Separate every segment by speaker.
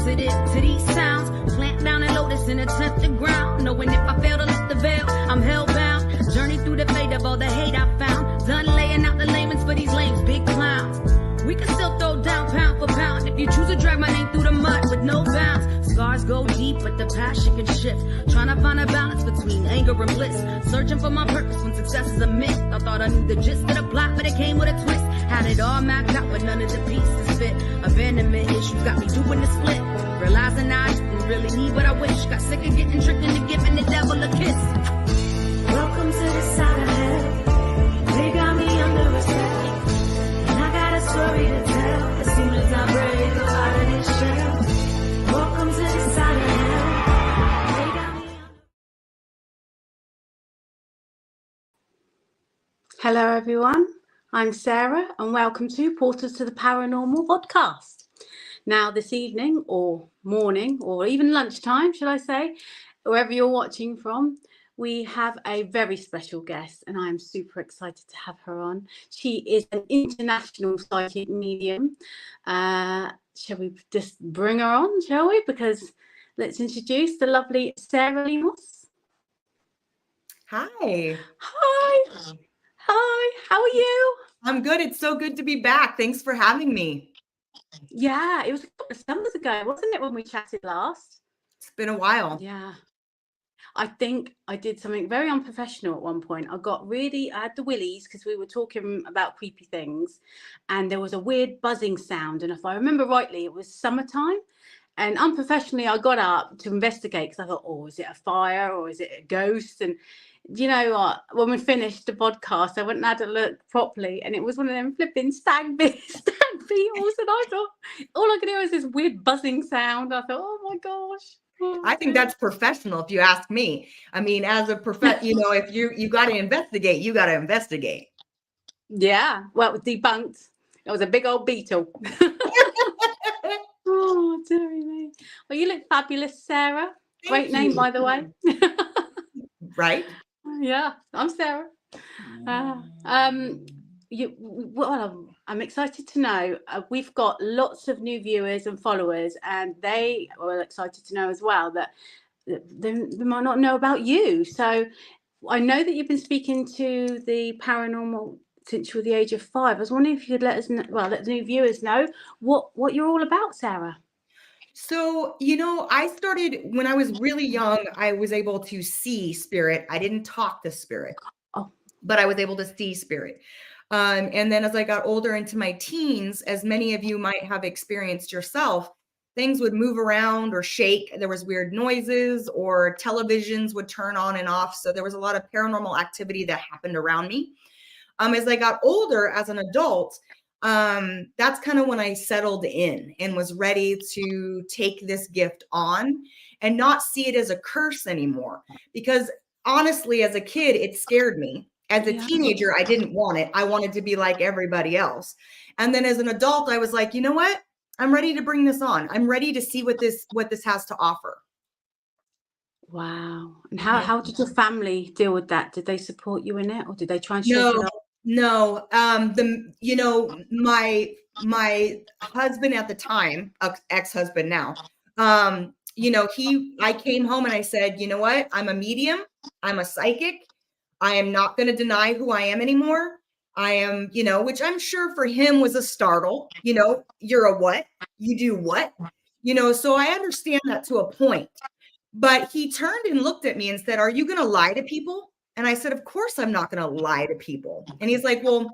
Speaker 1: to these sounds. Plant down and lotus in a tempted ground. Knowing if I fail to lift the veil, I'm hellbound. Journey through the fate of all the hate I found. Done laying out the laments for these lames, big clowns. We can still throw down pound for pound if you choose to drag my name through the mud with no bounds. Scars go deep, but the passion can shift. Trying to find a balance between anger and bliss. Searching for my purpose when success is a myth. I thought I knew the gist of the plot, but it came with a twist. Had it all mapped out, but none of the pieces fit. Abandonment issues got me doing the split. Realizing I didn't really need what I wish. Got sick of getting tricked into giving the devil a kiss. Welcome to the side of hell. They got me under respect. Story to tell as soon as I break out of this shell. Welcome to the side of hell.
Speaker 2: Hello everyone, I'm Sarah and welcome to Portals to the Paranormal Vodcast. Now this evening or morning or even lunchtime, should I say, wherever you're watching from, we have a very special guest and I'm super excited to have her on. She is an international psychic medium. Shall we just bring her on, shall we? Because let's introduce the lovely Sarah Lemos.
Speaker 3: Hi.
Speaker 2: Hi. Hi, how are you?
Speaker 3: I'm good. It's so good to be back. Thanks for having me.
Speaker 2: Yeah, it was a couple of summers ago, wasn't it, when we chatted last?
Speaker 3: It's been a while.
Speaker 2: Yeah. I think I did something very unprofessional at one point. I had the willies because we were talking about creepy things and there was a weird buzzing sound. And if I remember rightly, it was summertime. And unprofessionally, I got up to investigate because I thought, oh, is it a fire or is it a ghost? And you know what? When we finished the podcast, I went and had a look properly and it was one of them flipping stag beetles. And I thought, all I could hear was this weird buzzing sound. I thought, oh my gosh.
Speaker 3: I think that's professional, if you ask me. I mean, as a if you got to investigate, you got to investigate.
Speaker 2: Yeah, well, it was debunked. It was a big old beetle. Oh, dear me. Well, you look fabulous, Sarah. Great name, by the way.
Speaker 3: Right?
Speaker 2: Yeah, I'm Sarah. I'm excited to know we've got lots of new viewers and followers, and they are excited to know as well that they might not know about you. So I know that you've been speaking to the paranormal since you were the age of 5. I was wondering if you could let the new viewers know what you're all about, Sarah.
Speaker 3: So, I started when I was really young. I was able to see spirit. I didn't talk to spirit, but I was able to see spirit. And then as I got older into my teens, as many of you might have experienced yourself, things would move around or shake. There was weird noises or televisions would turn on and off. So there was a lot of paranormal activity that happened around me. As I got older as an adult, that's kind of when I settled in and was ready to take this gift on and not see it as a curse anymore. Because honestly, as a kid, it scared me. As a teenager, I didn't want it. I wanted to be like everybody else. And then as an adult, I was like, you know what? I'm ready to bring this on. I'm ready to see what this has to offer.
Speaker 2: Wow. And how did your family deal with that? Did they support you in it or did they try and shake it off?
Speaker 3: No. My husband at the time, ex-husband now, I came home and I said, you know what? I'm a medium. I'm a psychic. I am not going to deny who I am anymore. I am, which I'm sure for him was a startle. You're a what? You do what? So I understand that to a point. But he turned and looked at me and said, are you going to lie to people? And I said, of course I'm not going to lie to people. And he's like, well,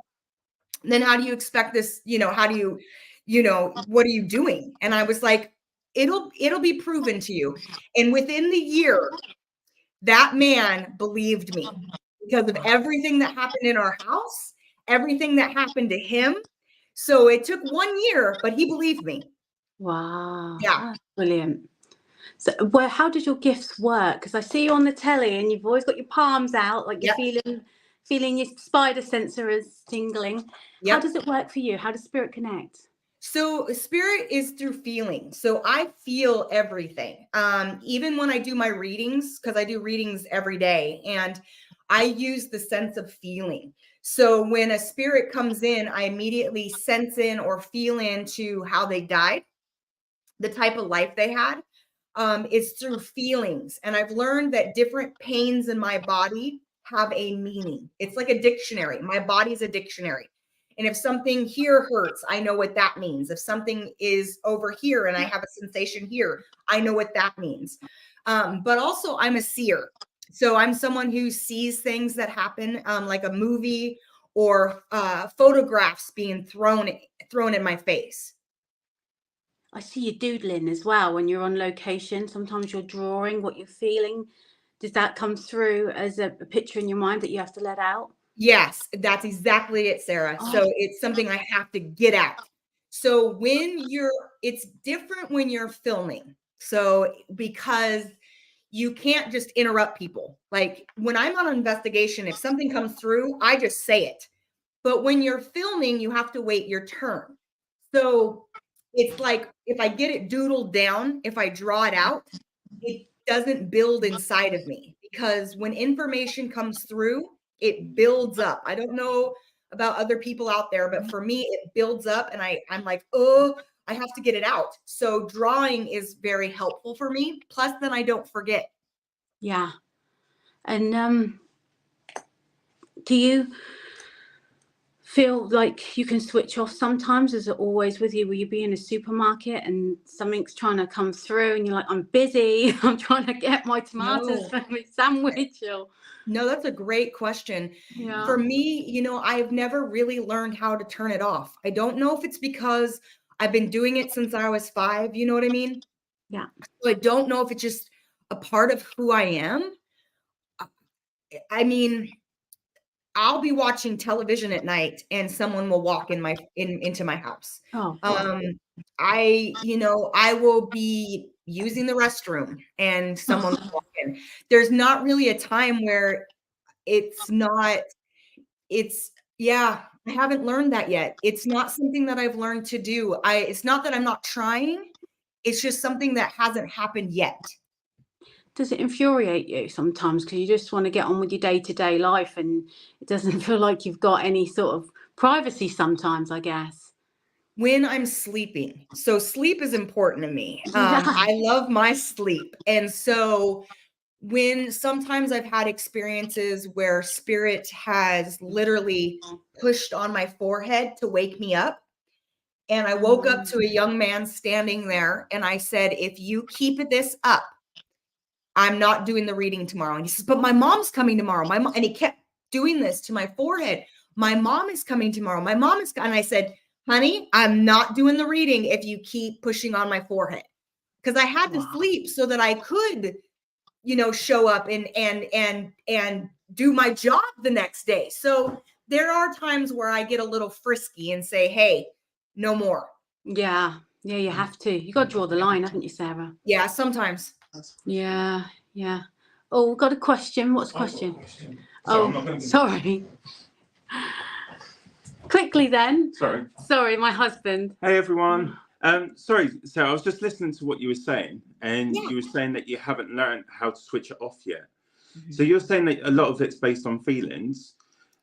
Speaker 3: then how do you expect this? How do you, what are you doing? And I was like, it'll be proven to you. And within the year, that man believed me because of everything that happened in our house, everything that happened to him. So it took 1 year, but he believed me.
Speaker 2: Wow.
Speaker 3: Yeah.
Speaker 2: That's brilliant. So how did your gifts work? Because I see you on the telly and you've always got your palms out, like you're feeling your spider sensor is tingling. Yep. How does it work for you? How does spirit connect?
Speaker 3: So spirit is through feeling. So I feel everything. Even when I do my readings, because I do readings every day, and I use the sense of feeling. So when a spirit comes in, I immediately sense in or feel into how they died, the type of life they had, is through feelings. And I've learned that different pains in my body have a meaning. It's like a dictionary. My body's a dictionary. And if something here hurts, I know what that means. If something is over here and I have a sensation here, I know what that means. But also I'm a seer. So I'm someone who sees things that happen, like a movie or photographs being thrown in my face.
Speaker 2: I see you doodling as well when you're on location. Sometimes you're drawing what you're feeling. Does that come through as a picture in your mind that you have to let out?
Speaker 3: Yes, that's exactly it, Sarah. So it's something I have to get out. So it's different when you're filming. So because you can't just interrupt people. Like when I'm on an investigation, if something comes through, I just say it. But when you're filming, you have to wait your turn. So it's like if I get it doodled down, if I draw it out, it doesn't build inside of me, because when information comes through, it builds up. I don't know about other people out there, but for me, it builds up and I'm like, oh, I have to get it out. So drawing is very helpful for me. Plus, then I don't forget.
Speaker 2: Yeah. And do you feel like you can switch off sometimes? Is it always with you? Will you be in a supermarket and something's trying to come through and you're like, I'm busy, I'm trying to get my tomatoes for my sandwich? Or...
Speaker 3: No, that's a great question.
Speaker 2: Yeah.
Speaker 3: For me, I've never really learned how to turn it off. I don't know if it's because I've been doing it since I was 5. You know what I mean?
Speaker 2: Yeah.
Speaker 3: So I don't know if it's just a part of who I am. I mean, I'll be watching television at night and someone will walk into my house.
Speaker 2: Oh.
Speaker 3: I will be using the restroom and someone will walk in. There's not really a time where I haven't learned that yet. It's not something that I've learned to do. It's not that I'm not trying. It's just something that hasn't happened yet.
Speaker 2: Does it infuriate you sometimes because you just want to get on with your day-to-day life and it doesn't feel like you've got any sort of privacy sometimes, I guess?
Speaker 3: When I'm sleeping. So sleep is important to me. I love my sleep. And so when sometimes I've had experiences where spirit has literally pushed on my forehead to wake me up. And I woke up to a young man standing there and I said, if you keep this up, I'm not doing the reading tomorrow. And he says, but my mom's coming tomorrow. And he kept doing this to my forehead. My mom is coming tomorrow. My mom is, and I said, honey, I'm not doing the reading if you keep pushing on my forehead. Because I had to sleep so that I could, show up and do my job the next day. So there are times where I get a little frisky and say, hey, no more.
Speaker 2: Yeah, you have to. You got to draw the line, haven't you, Sarah?
Speaker 3: Yeah, sometimes.
Speaker 2: Yeah. Oh, we've got a question. What's the question? Sorry. Quickly then. Sorry, my husband.
Speaker 4: Hey, everyone. Sorry, Sarah, I was just listening to what you were saying, and you were saying that you haven't learned how to switch it off yet. Mm-hmm. So you're saying that a lot of it's based on feelings.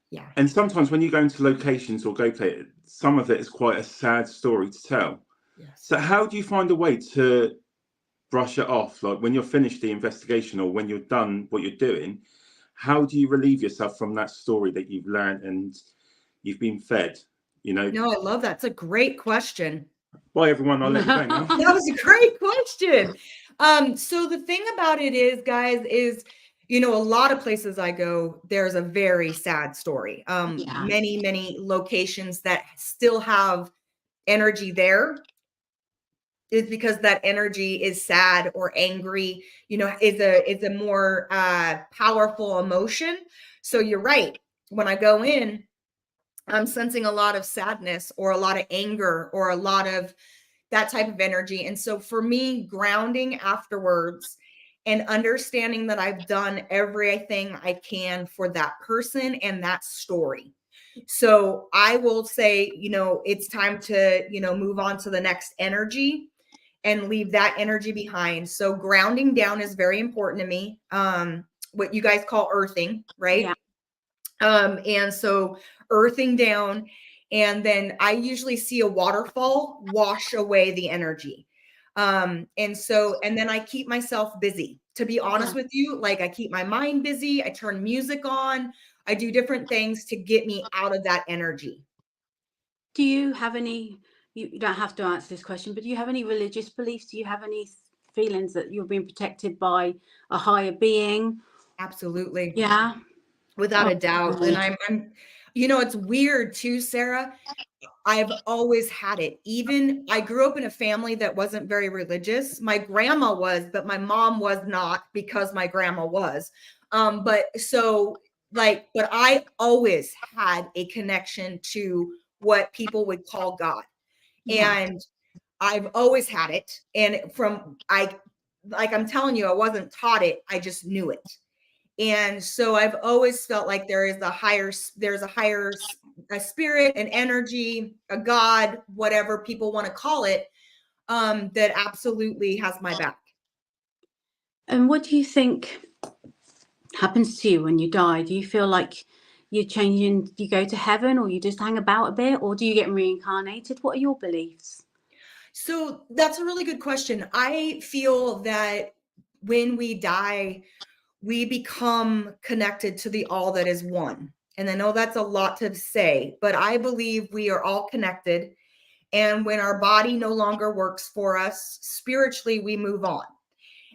Speaker 3: Yeah.
Speaker 4: And sometimes when you go into locations or go play it, some of it is quite a sad story to tell. Yes. So how do you find a way to brush it off? Like when you're finished the investigation or when you're done what you're doing, how do you relieve yourself from that story that you've learned and you've been fed? No,
Speaker 3: I love that. It's a great question.
Speaker 4: Bye, everyone. I'll let you go now.
Speaker 3: That was a great question. So the thing about it is, guys, is, a lot of places I go, there's a very sad story. Many, many locations that still have energy there is because that energy is sad or angry, is a more powerful emotion. So you're right. When I go in, I'm sensing a lot of sadness or a lot of anger or a lot of that type of energy. And so for me, grounding afterwards and understanding that I've done everything I can for that person and that story. So I will say, it's time to, move on to the next energy and leave that energy behind. So grounding down is very important to me. What you guys call earthing, right? Yeah. And so earthing down, and then I usually see a waterfall wash away the energy. And then I keep myself busy, to be honest with you. Like, I keep my mind busy. I turn music on. I do different things to get me out of that energy.
Speaker 2: Do you have any, you don't have to answer this question, but do you have any religious beliefs? Do you have any feelings that you're being protected by a higher being?
Speaker 3: Absolutely.
Speaker 2: Yeah.
Speaker 3: Without a doubt. And I'm, it's weird too, Sarah. I've always had it. Even I grew up in a family that wasn't very religious. My grandma was, but my mom was not, because my grandma was. But I always had a connection to what people would call God.
Speaker 2: Yeah.
Speaker 3: And I've always had it. And I'm telling you, I wasn't taught it. I just knew it. And so I've always felt like there's a higher spirit, an energy, a God, whatever people want to call it, that absolutely has my back.
Speaker 2: And what do you think happens to you when you die? Do you feel like you're changing, do you go to heaven, or you just hang about a bit, or do you get reincarnated? What are your beliefs?
Speaker 3: So that's a really good question. I feel that when we die, we become connected to the all that is one. And I know that's a lot to say, but I believe we are all connected. And when our body no longer works for us, spiritually, we move on.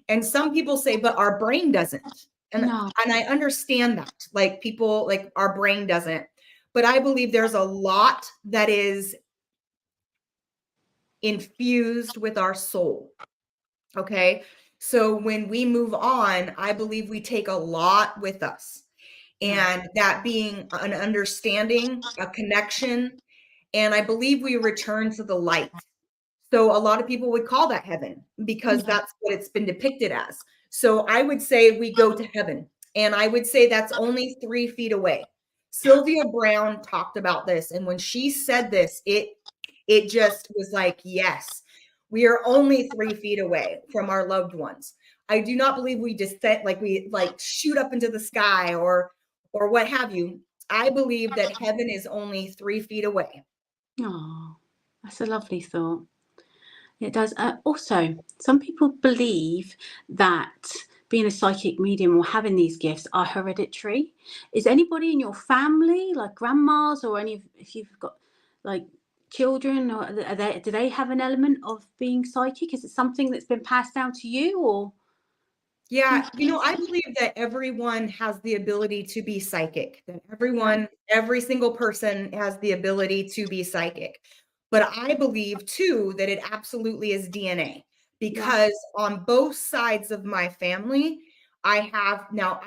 Speaker 3: And some people say, but our brain doesn't. And I understand that. Like, people, like, our brain doesn't. But I believe there's a lot that is infused with our soul. Okay. So when we move on, I believe we take a lot with us. And that being an understanding, a connection, and I believe we return to the light. So a lot of people would call that heaven, because that's what it's been depicted as. So I would say we go to heaven, and I would say that's only 3 feet away. Sylvia Brown talked about this, and when she said this, it just was like, yes, we are only 3 feet away from our loved ones. I do not believe we descend, like we shoot up into the sky or what have you. I believe that heaven is only 3 feet away.
Speaker 2: Oh, that's a lovely thought. It does. Also, some people believe that being a psychic medium or having these gifts are hereditary. Is anybody in your family, like grandmas, or if you've got like children, or do they have an element of being psychic? Is it something that's been passed down to you, or?
Speaker 3: Yeah, I believe that everyone has the ability to be psychic. That every single person has the ability to be psychic. But I believe too that it absolutely is DNA, because on both sides of my family, I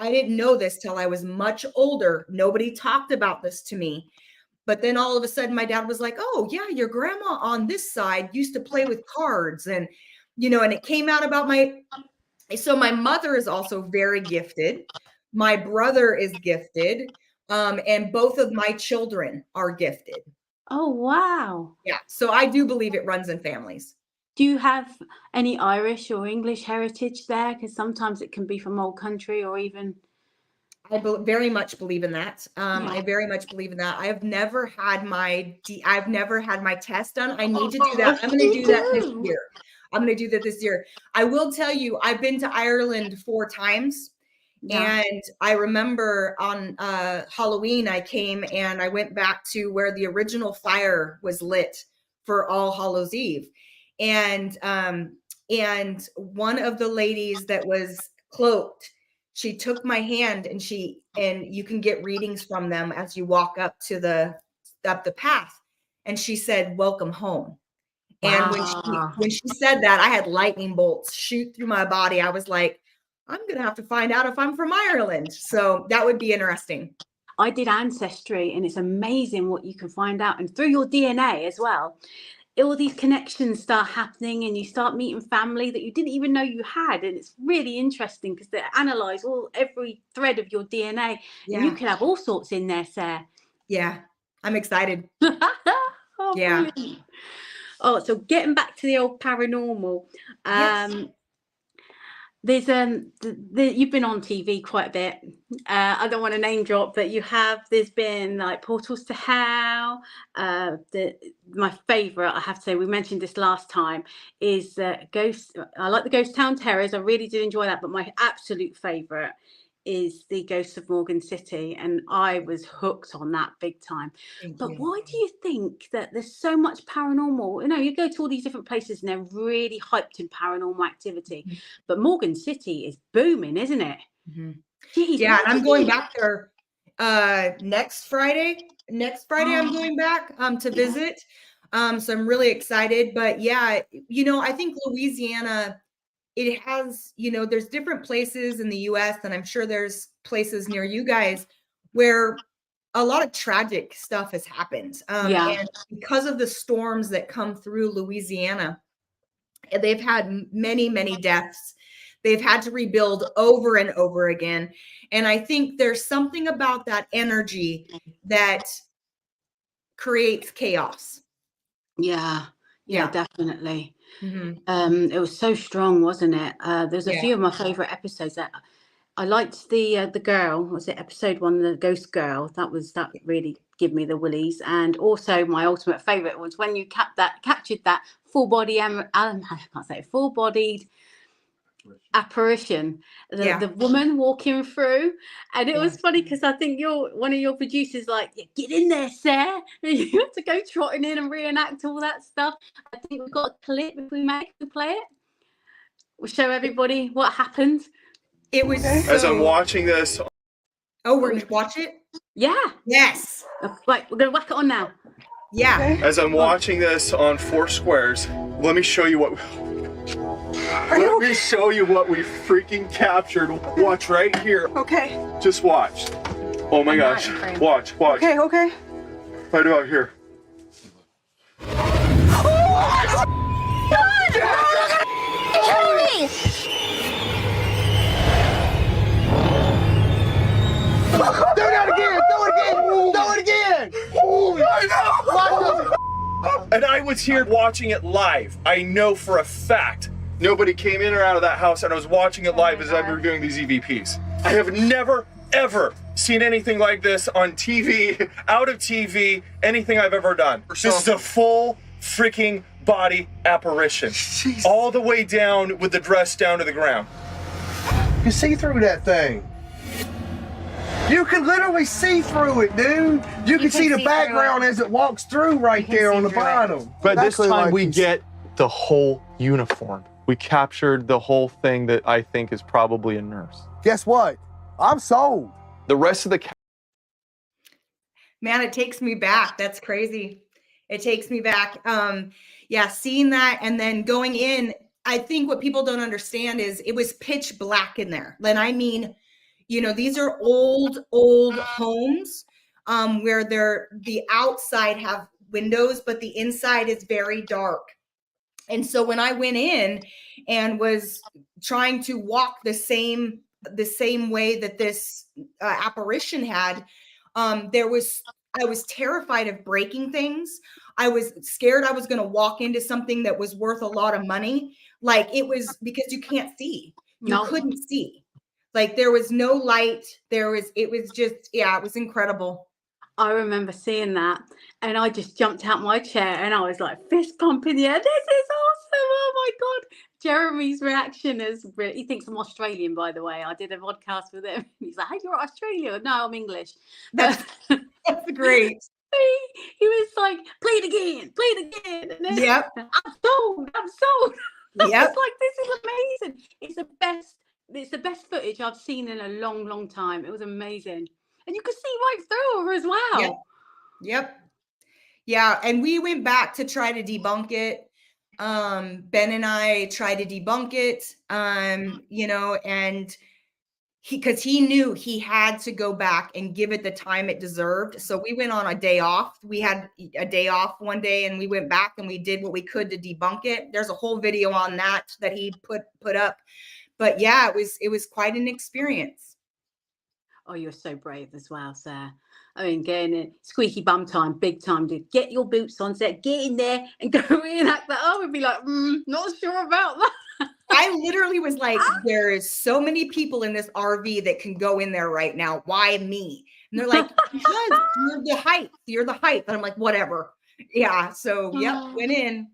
Speaker 3: didn't know this till I was much older. Nobody talked about this to me. But then all of a sudden my dad was like, "Oh yeah, your grandma on this side used to play with cards." And, and it came out about so my mother is also very gifted. My brother is gifted. And both of my children are gifted.
Speaker 2: Oh, wow.
Speaker 3: Yeah. So I do believe it runs in families.
Speaker 2: Do you have any Irish or English heritage there? Because sometimes it can be from old country, or even.
Speaker 3: I very much believe in that. I very much believe in that. I've never had my test done. I need to do that. I'm going to do that this year. I will tell you, I've been to Ireland 4 times. Yeah. And I remember on Halloween, I came and I went back to where the original fire was lit for All Hallows Eve. And one of the ladies that was cloaked, she took my hand, and you can get readings from them as you walk up the path. And she said, "Welcome home." And when she said that, I had lightning bolts shoot through my body. I was like, I'm going to have to find out if I'm from Ireland. So that would be interesting.
Speaker 2: I did Ancestry, and it's amazing what you can find out. And through your DNA as well, all these connections start happening, and you start meeting family that you didn't even know you had. And it's really interesting because they analyze every thread of your DNA. Yeah. And you can have all sorts in there, Sarah.
Speaker 3: Yeah, I'm excited.
Speaker 2: Oh, yeah. Brilliant. Oh, so getting back to the old paranormal.
Speaker 3: Yes.
Speaker 2: There's you've been on TV quite a bit. I don't want to name drop, but there's been like Portals to Hell. My favorite, I have to say, we mentioned this last time, is Ghost. I like the Ghost Town Terrors. I really do enjoy that, but my absolute favorite is the Ghosts of Morgan City, and I was hooked on that big time. But why do you think that there's so much paranormal? You know, you go to all these different places and they're really hyped in paranormal activity, but Morgan City is booming, isn't it? Jeez,
Speaker 3: yeah, I'm going back there next Friday. I'm going back to visit. So I'm really excited. But yeah, you know, I think Louisiana, it has, you know, there's different places in the US, and I'm sure there's places near you guys where a lot of tragic stuff has happened. And because of the storms that come through Louisiana, they've had many, many deaths. They've had to rebuild over and over again. And I think there's something about that energy that creates chaos.
Speaker 2: Yeah, definitely. It was so strong, wasn't it? There's a few of my favorite episodes. That I liked the girl. Was it episode 1, the ghost girl? That really gave me the willies. And also my ultimate favorite was when you captured that full-bodied apparition, the woman walking through. And it was funny because I think one of your producers like, get in there, Sarah. You have to go trotting in and reenact all that stuff. I think we've got a clip. If we play it, we'll show everybody what happened.
Speaker 3: It was
Speaker 5: as I'm watching this.
Speaker 3: Oh, we're gonna watch it?
Speaker 2: Yeah.
Speaker 3: Yes.
Speaker 2: Right, we're gonna whack it on now.
Speaker 3: Yeah.
Speaker 5: As I'm watching this on 4 squares, let me show you what we freaking captured. Watch right here.
Speaker 6: Okay.
Speaker 5: Just watch. Oh my gosh. Watch.
Speaker 6: Okay.
Speaker 5: Right about here.
Speaker 6: Oh, God! Kill me!
Speaker 7: Do that again! Do it again! Holy
Speaker 5: And I was here watching it live. I know for a fact nobody came in or out of that house, and I was watching it live as I'm reviewing these EVPs. I have never, ever seen anything like this on TV, out of TV, anything I've ever done. This is a full freaking body apparition.
Speaker 7: Jeez.
Speaker 5: All the way down with the dress down to the ground.
Speaker 7: You see through that thing. You can literally see through it, dude. You can see the background as it walks through right there on the bottom.
Speaker 8: But this time we get the whole uniform. We captured the whole thing that I think is probably a nurse.
Speaker 7: Guess what? I'm sold.
Speaker 8: The rest of the
Speaker 3: Man, it takes me back. That's crazy. It takes me back. Seeing that and then going in, I think what people don't understand is it was pitch black in there. And I mean, you know, these are old homes where the outside have windows, but the inside is very dark. And so when I went in and was trying to walk the same way that this apparition had, I was terrified of breaking things. I was scared I was going to walk into something that was worth a lot of money. Like it was because you can't see. You couldn't see. Like there was no light. It was incredible.
Speaker 2: I remember seeing that and I just jumped out my chair and I was like fist pumping. Yeah, this is awesome. Oh my God. Jeremy's reaction is really, he thinks I'm Australian, by the way. I did a podcast with him. He's like, hey, you're Australian. No, I'm English.
Speaker 3: That's great.
Speaker 2: He was like, play it again. And then,
Speaker 3: yep.
Speaker 2: I'm sold.
Speaker 3: Yep.
Speaker 2: It's like, this is amazing. It's the best footage I've seen in a long, long time. It was amazing. And you could see right through her as well.
Speaker 3: Yep. Yeah. And we went back to try to debunk it. Ben and I tried to debunk it, you know, and because he knew he had to go back and give it the time it deserved. So we went on a day off. We had a day off one day and we went back and we did what we could to debunk it. There's a whole video on that he put up. But yeah, it was quite an experience.
Speaker 2: Oh, you're so brave as well, Sarah. I mean, getting it squeaky bum time, big time, dude. Get your boots on set, get in there and go reenact that. I would be like, not sure about that.
Speaker 3: I literally was like, there is so many people in this RV that can go in there right now. Why me? And they're like, because you're the height. You're the height. And I'm like, whatever. Yeah. So went in.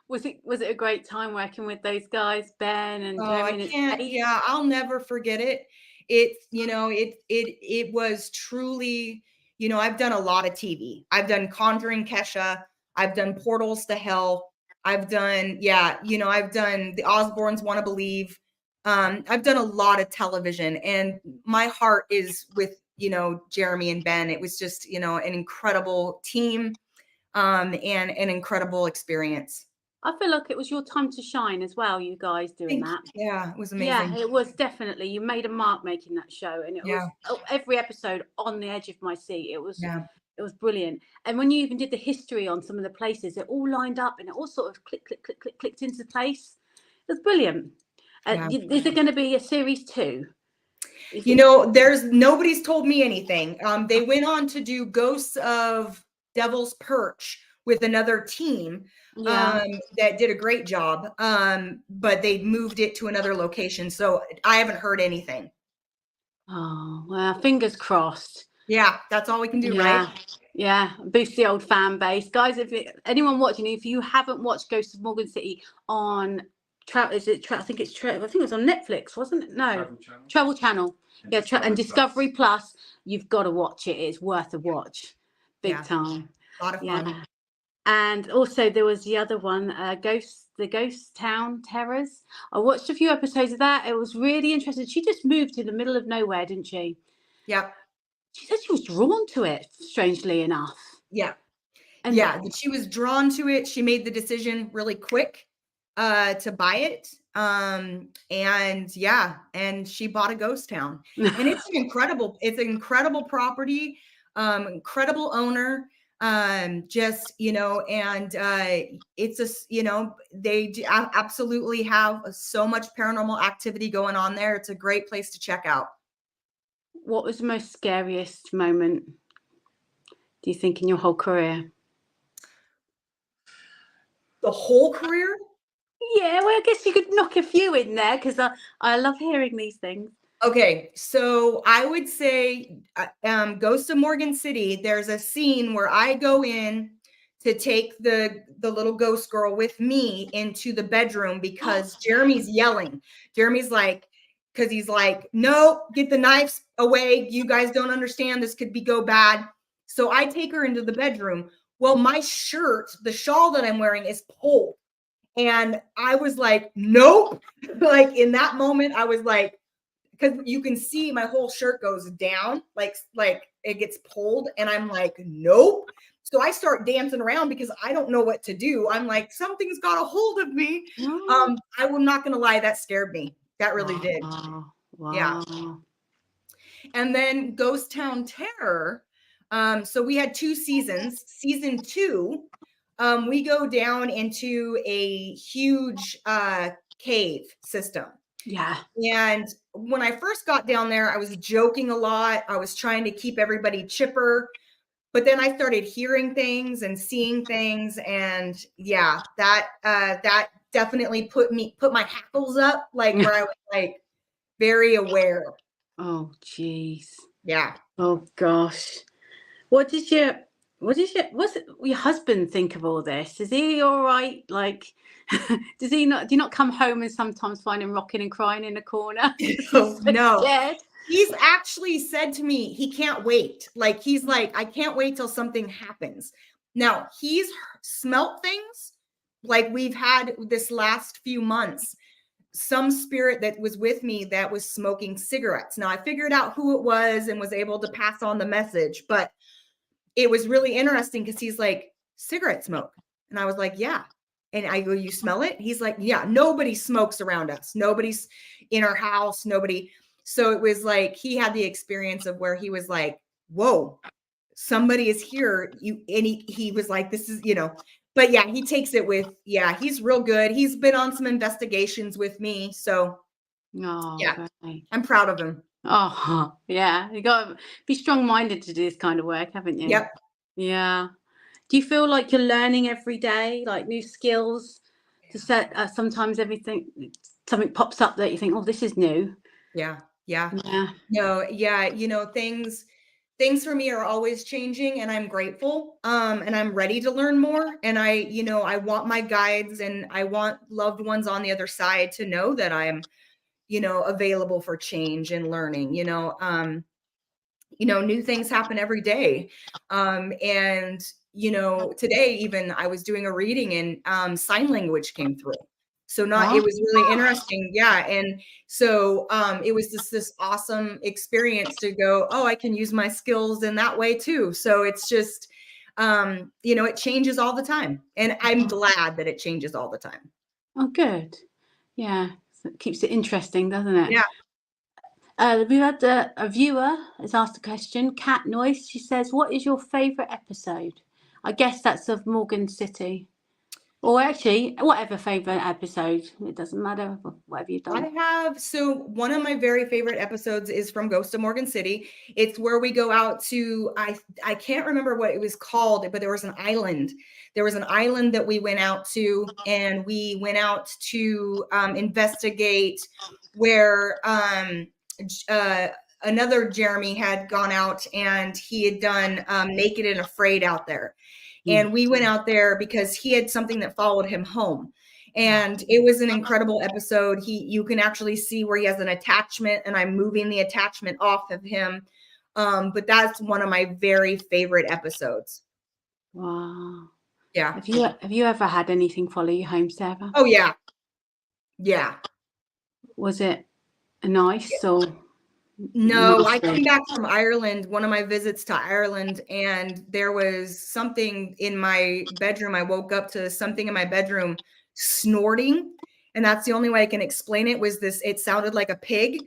Speaker 2: Was it a great time working with those guys, Ben and Jeremy?
Speaker 3: I can't. Yeah, I'll never forget it. It's, it was truly, I've done a lot of TV. I've done Conjuring Kesha. I've done Portals to Hell. I've done, I've done the Osbournes Wanna Believe. I've done a lot of television, and my heart is with, Jeremy and Ben. It was just, an incredible team, and an incredible experience.
Speaker 2: I feel like it was your time to shine as well, you guys doing that.
Speaker 3: Yeah, it was amazing.
Speaker 2: Yeah, it was definitely. You made a mark making that show, and it was every episode on the edge of my seat. It was brilliant. And when you even did the history on some of the places, it all lined up and it all sort of clicked into place. It was brilliant. Is there going to be a series 2?
Speaker 3: Nobody's told me anything. They went on to do Ghosts of Devil's Perch with another team that did a great job. But they moved it to another location. So I haven't heard anything.
Speaker 2: Oh, well, fingers crossed.
Speaker 3: Yeah, that's all we can do, right?
Speaker 2: Yeah, boost the old fan base. Guys, if anyone watching, if you haven't watched Ghosts of Morgan City on I think it was on Netflix, wasn't it? No, Travel Channel. Yeah, and Discovery Plus. You've got to watch it. It's worth a watch. Big time.
Speaker 3: A lot of fun.
Speaker 2: Yeah. And also there was the other one, the Ghost Town Terrors. I watched a few episodes of that. It was really interesting. She just moved to the middle of nowhere, didn't she?
Speaker 3: Yeah.
Speaker 2: She said she was drawn to it, strangely enough.
Speaker 3: Yeah. And she was drawn to it. She made the decision really quick to buy it. And she bought a ghost town. And it's an incredible property, incredible owner. It's they absolutely have so much paranormal activity going on there. It's a great place to check out.
Speaker 2: What was the most scariest moment, do you think, in your whole career?
Speaker 3: The whole career?
Speaker 2: Yeah, well, I guess you could knock a few in there because I love hearing these things.
Speaker 3: Okay, so I would say Ghost of Morgan City, there's a scene where I go in to take the little ghost girl with me into the bedroom because Jeremy's yelling. Jeremy's like, because he's like, no, get the knives away. You guys don't understand. This could go bad. So I take her into the bedroom. Well, my shirt, the shawl that I'm wearing is pulled. And I was like, nope. Like in that moment, I was like, because you can see my whole shirt goes down, like it gets pulled. And I'm like, nope. So I start dancing around because I don't know what to do. I'm like, something's got a hold of me. I'm not going to lie. That scared me. That really did.
Speaker 2: Wow.
Speaker 3: Yeah. And then Ghost Town Terror. So we had 2 seasons. Season 2, we go down into a huge cave system.
Speaker 2: Yeah.
Speaker 3: And when I first got down there, I was joking a lot. I was trying to keep everybody chipper. But then I started hearing things and seeing things. And yeah, that definitely put my hackles up, like where I was like very aware.
Speaker 2: Oh, geez.
Speaker 3: Yeah.
Speaker 2: Oh, gosh. What did your husband think of all this? Is he all right? Like, do you not come home and sometimes find him rocking and crying in a corner?
Speaker 3: No. Scared? He's actually said to me, he can't wait. Like, he's like, I can't wait till something happens. Now, he's smelt things like we've had this last few months. Some spirit that was with me that was smoking cigarettes. Now, I figured out who it was and was able to pass on the message, but it was really interesting because he's like, cigarette smoke. And I was like, yeah. And I go, you smell it? He's like, yeah, nobody smokes around us. Nobody's in our house. Nobody. So it was like, he had the experience of where he was like, whoa, somebody is here. He was like, this is, but yeah, he takes it with, he's real good. He's been on some investigations with me. So
Speaker 2: okay.
Speaker 3: I'm proud of him.
Speaker 2: Oh, yeah. You got to be strong-minded to do this kind of work, haven't you?
Speaker 3: Yep.
Speaker 2: Yeah. Do you feel like you're learning every day, like new skills to set sometimes everything something pops up that you think, oh, this is new.
Speaker 3: Yeah.
Speaker 2: No,
Speaker 3: Things for me are always changing, and I'm grateful. And I'm ready to learn more. And I want my guides and I want loved ones on the other side to know that I'm, available for change and learning. New things happen every day. And today even I was doing a reading and sign language came through. So it was really interesting. Yeah. And so it was this awesome experience to go, oh, I can use my skills in that way too. So it's just, it changes all the time. And I'm glad that it changes all the time.
Speaker 2: Oh, good. Yeah. So it keeps it interesting, doesn't it?
Speaker 3: Yeah.
Speaker 2: We've had a viewer has asked a question, Cat Noise. She says, what is your favorite episode? I guess that's of Morgan City. Or actually, whatever favorite episode, it doesn't matter, whatever you've done.
Speaker 3: So one of my very favorite episodes is from Ghost of Morgan City. It's where we go out to, I can't remember what it was called, but there was an island. There was an island that we went out to, and we went out to investigate where another Jeremy had gone out, and he had done Naked and Afraid out there. And we went out there because he had something that followed him home. And it was an incredible episode. You can actually see where he has an attachment, and I'm moving the attachment off of him. But that's one of my very favorite episodes.
Speaker 2: Wow.
Speaker 3: Yeah.
Speaker 2: Have you ever had anything follow you home, Sarah?
Speaker 3: Oh yeah. Yeah.
Speaker 2: Was it nice or?
Speaker 3: No, I came back from Ireland, one of my visits to Ireland, and there was something in my bedroom. I woke up to something in my bedroom snorting, and that's the only way I can explain it. It sounded like a pig,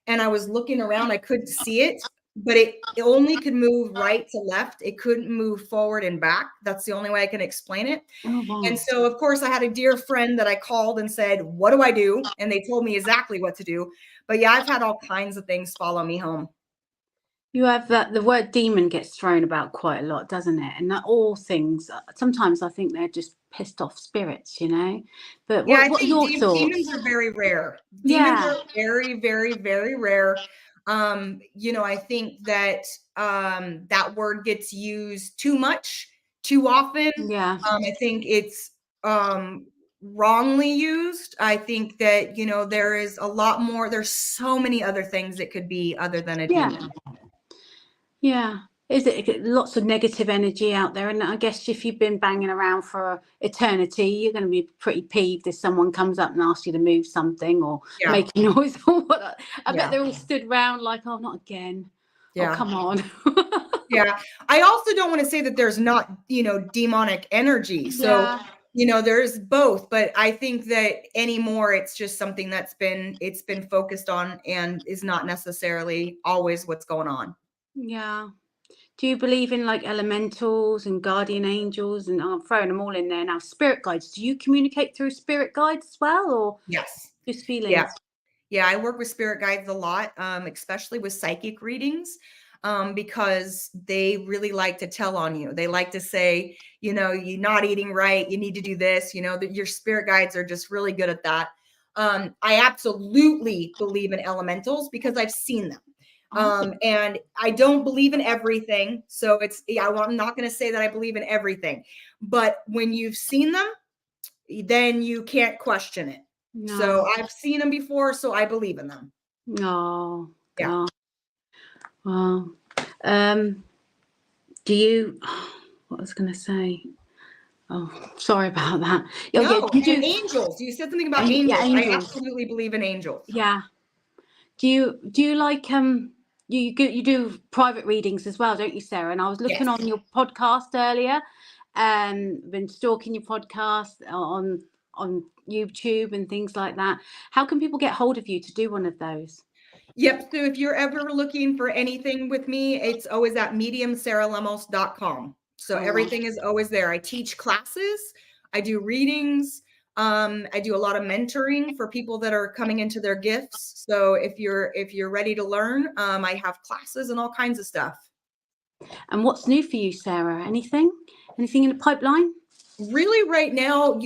Speaker 3: and I was looking around. I couldn't see it, but it only could move right to left. It couldn't move forward and back. That's the only way I can explain it.
Speaker 2: Oh, wow.
Speaker 3: And so, of course, I had a dear friend that I called and said, what do I do? And they told me exactly what to do. But yeah, I've had all kinds of things follow me home.
Speaker 2: You have the word demon gets thrown about quite a lot, doesn't it? And that all things, sometimes I think they're just pissed off spirits, But
Speaker 3: yeah,
Speaker 2: what are your thoughts?
Speaker 3: Demons are very rare. Demons are very, very, very rare. I think that that word gets used too much, too often.
Speaker 2: Yeah.
Speaker 3: I think it's wrongly used. I think that, there is a lot more. There's so many other things it could be other than a demon.
Speaker 2: Yeah. Is it lots of negative energy out there? And I guess if you've been banging around for eternity, you're going to be pretty peeved if someone comes up and asks you to move something or make a noise or what. I bet they're all stood around like, oh, not again. Yeah. Oh, come on.
Speaker 3: Yeah. I also don't want to say that there's not, demonic energy. So, there's both, but I think that anymore it's just something that's been focused on and is not necessarily always what's going on.
Speaker 2: Yeah. Do you believe in like elementals and guardian angels? And I'm throwing them all in there now. Spirit guides. Do you communicate through spirit guides as well, or
Speaker 3: yes,
Speaker 2: just feelings?
Speaker 3: Yeah. I work with spirit guides a lot, especially with psychic readings, because they really like to tell on you. They like to say, you're not eating right. You need to do this. That your spirit guides are just really good at that. I absolutely believe in elementals because I've seen them. And I don't believe in everything. So I'm not going to say that I believe in everything, but when you've seen them, then you can't question it. No. So I've seen them before, so I believe in them.
Speaker 2: Oh,
Speaker 3: yeah.
Speaker 2: Wow. Do you, what was I going to say? Oh, sorry about that.
Speaker 3: No, angels. You said something about angels. Yeah, angels. I absolutely believe in angels.
Speaker 2: Yeah. Do you like, you do private readings as well, don't you, Sarah? And I was looking on your podcast earlier, and been stalking your podcast on YouTube and things like that. How can people get hold of you to do one of those?
Speaker 3: Yep. So if you're ever looking for anything with me, it's always at mediumsarahlemos.com. So everything is always there. I teach classes. I do readings. I do a lot of mentoring for people that are coming into their gifts. So if you're ready to learn, I have classes and all kinds of stuff.
Speaker 2: And what's new for you, Sarah? Anything in the pipeline?
Speaker 3: Really right now,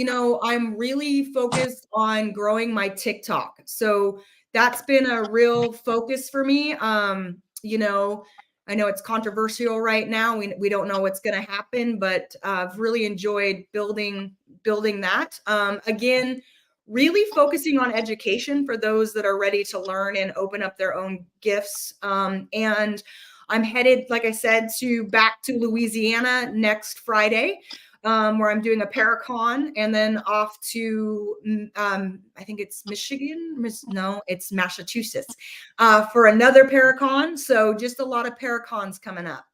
Speaker 3: I'm really focused on growing my TikTok. So that's been a real focus for me. I know it's controversial right now. We don't know what's going to happen, but I've really enjoyed building that. Again, really focusing on education for those that are ready to learn and open up their own gifts. And I'm headed, like I said, back to Louisiana next Friday, where I'm doing a Paracon, and then off to, I think it's Michigan. No, it's Massachusetts, for another Paracon. So just a lot of Paracons coming up.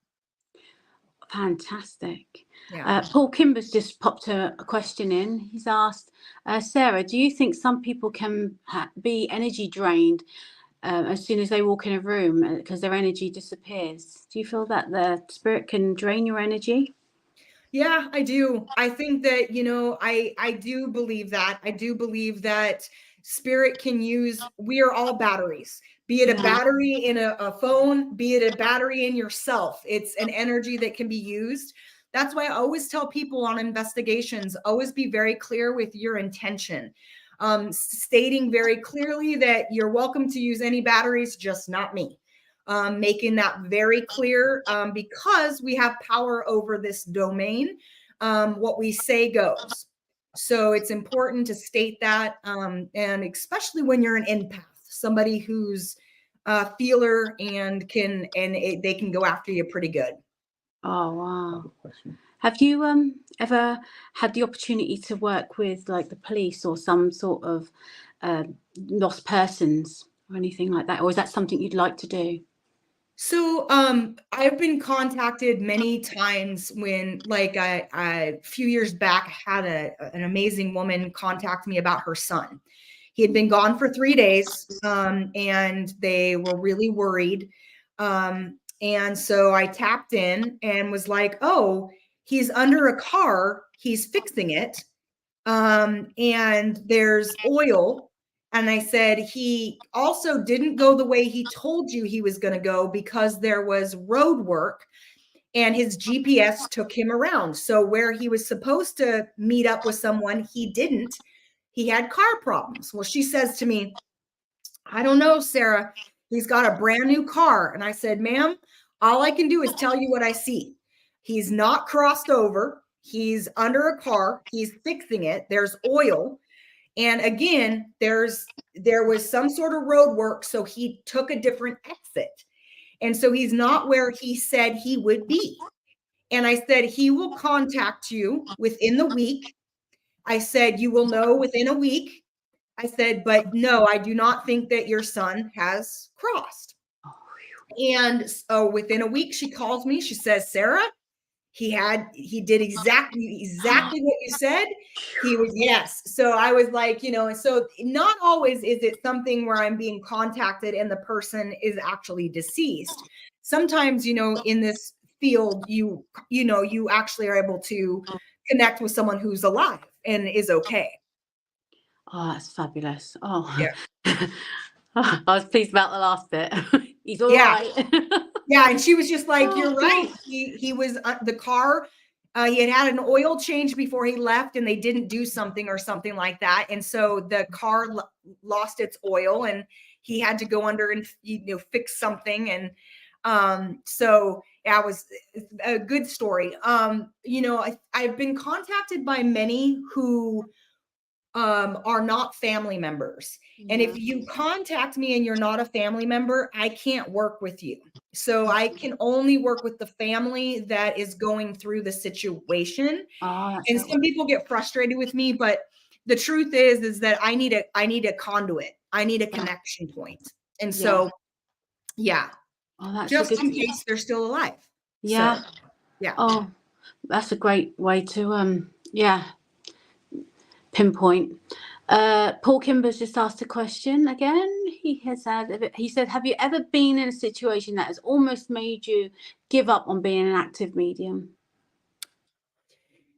Speaker 2: Fantastic.
Speaker 3: Yeah.
Speaker 2: Paul Kimber's just popped a question in. He's asked, Sarah, do you think some people can be energy drained as soon as they walk in a room because their energy disappears? Do you feel that the spirit can drain your energy?
Speaker 3: Yeah, I do. I think that, I do believe that. I do believe that spirit can we are all batteries, be it a battery in a phone, be it a battery in yourself. It's an energy that can be used. That's why I always tell people on investigations, always be very clear with your intention. Stating very clearly that you're welcome to use any batteries, just not me. Making that very clear, because we have power over this domain. What we say goes. So it's important to state that, and especially when you're an empath, somebody who's a feeler and they can go after you pretty good.
Speaker 2: Oh, wow. Have you ever had the opportunity to work with like the police or some sort of lost persons or anything like that? Or is that something you'd like to do?
Speaker 3: So I've been contacted many times when, like, a few years back, I had an amazing woman contact me about her son. He had been gone for 3 days, and they were really worried. And so I tapped in and was like, oh, he's under a car, he's fixing it. And there's oil. And I said, he also didn't go the way he told you he was going to go because there was road work and his GPS took him around. So where he was supposed to meet up with someone, he didn't. He had car problems. Well, she says to me, I don't know, Sarah, he's got a brand new car. And I said, ma'am, all I can do is tell you what I see. He's not crossed over. He's under a car. He's fixing it. There's oil. And again, there was some sort of road work, so he took a different exit. And so he's not where he said he would be. And I said, he will contact you within the week. I said, you will know within a week. I said, but no, I do not think that your son has crossed. And so within a week, she calls me. She says, Sarah, he did exactly what you said. He was, yes. So I was like, and so not always is it something where I'm being contacted and the person is actually deceased. Sometimes, in this field, you actually are able to connect with someone who's alive and is okay.
Speaker 2: Oh, that's fabulous. Oh,
Speaker 3: yeah.
Speaker 2: I was pleased about the last bit. He's all right.
Speaker 3: Yeah, and she was just like, you're right. He was the car. He had an oil change before he left, and they didn't do something or something like that, and so the car lost its oil, and he had to go under and fix something. And so that was a good story. I've been contacted by many who are not family members. And if you contact me and you're not a family member, I can't work with you. So I can only work with the family that is going through the situation. And some people get frustrated with me, but the truth is that I need a conduit. I need a connection point. And so, just in case they're still alive.
Speaker 2: Yeah.
Speaker 3: So, yeah.
Speaker 2: Oh, that's a great way to, pinpoint. Paul Kimber's just asked a question again. He said, have you ever been in a situation that has almost made you give up on being an active medium?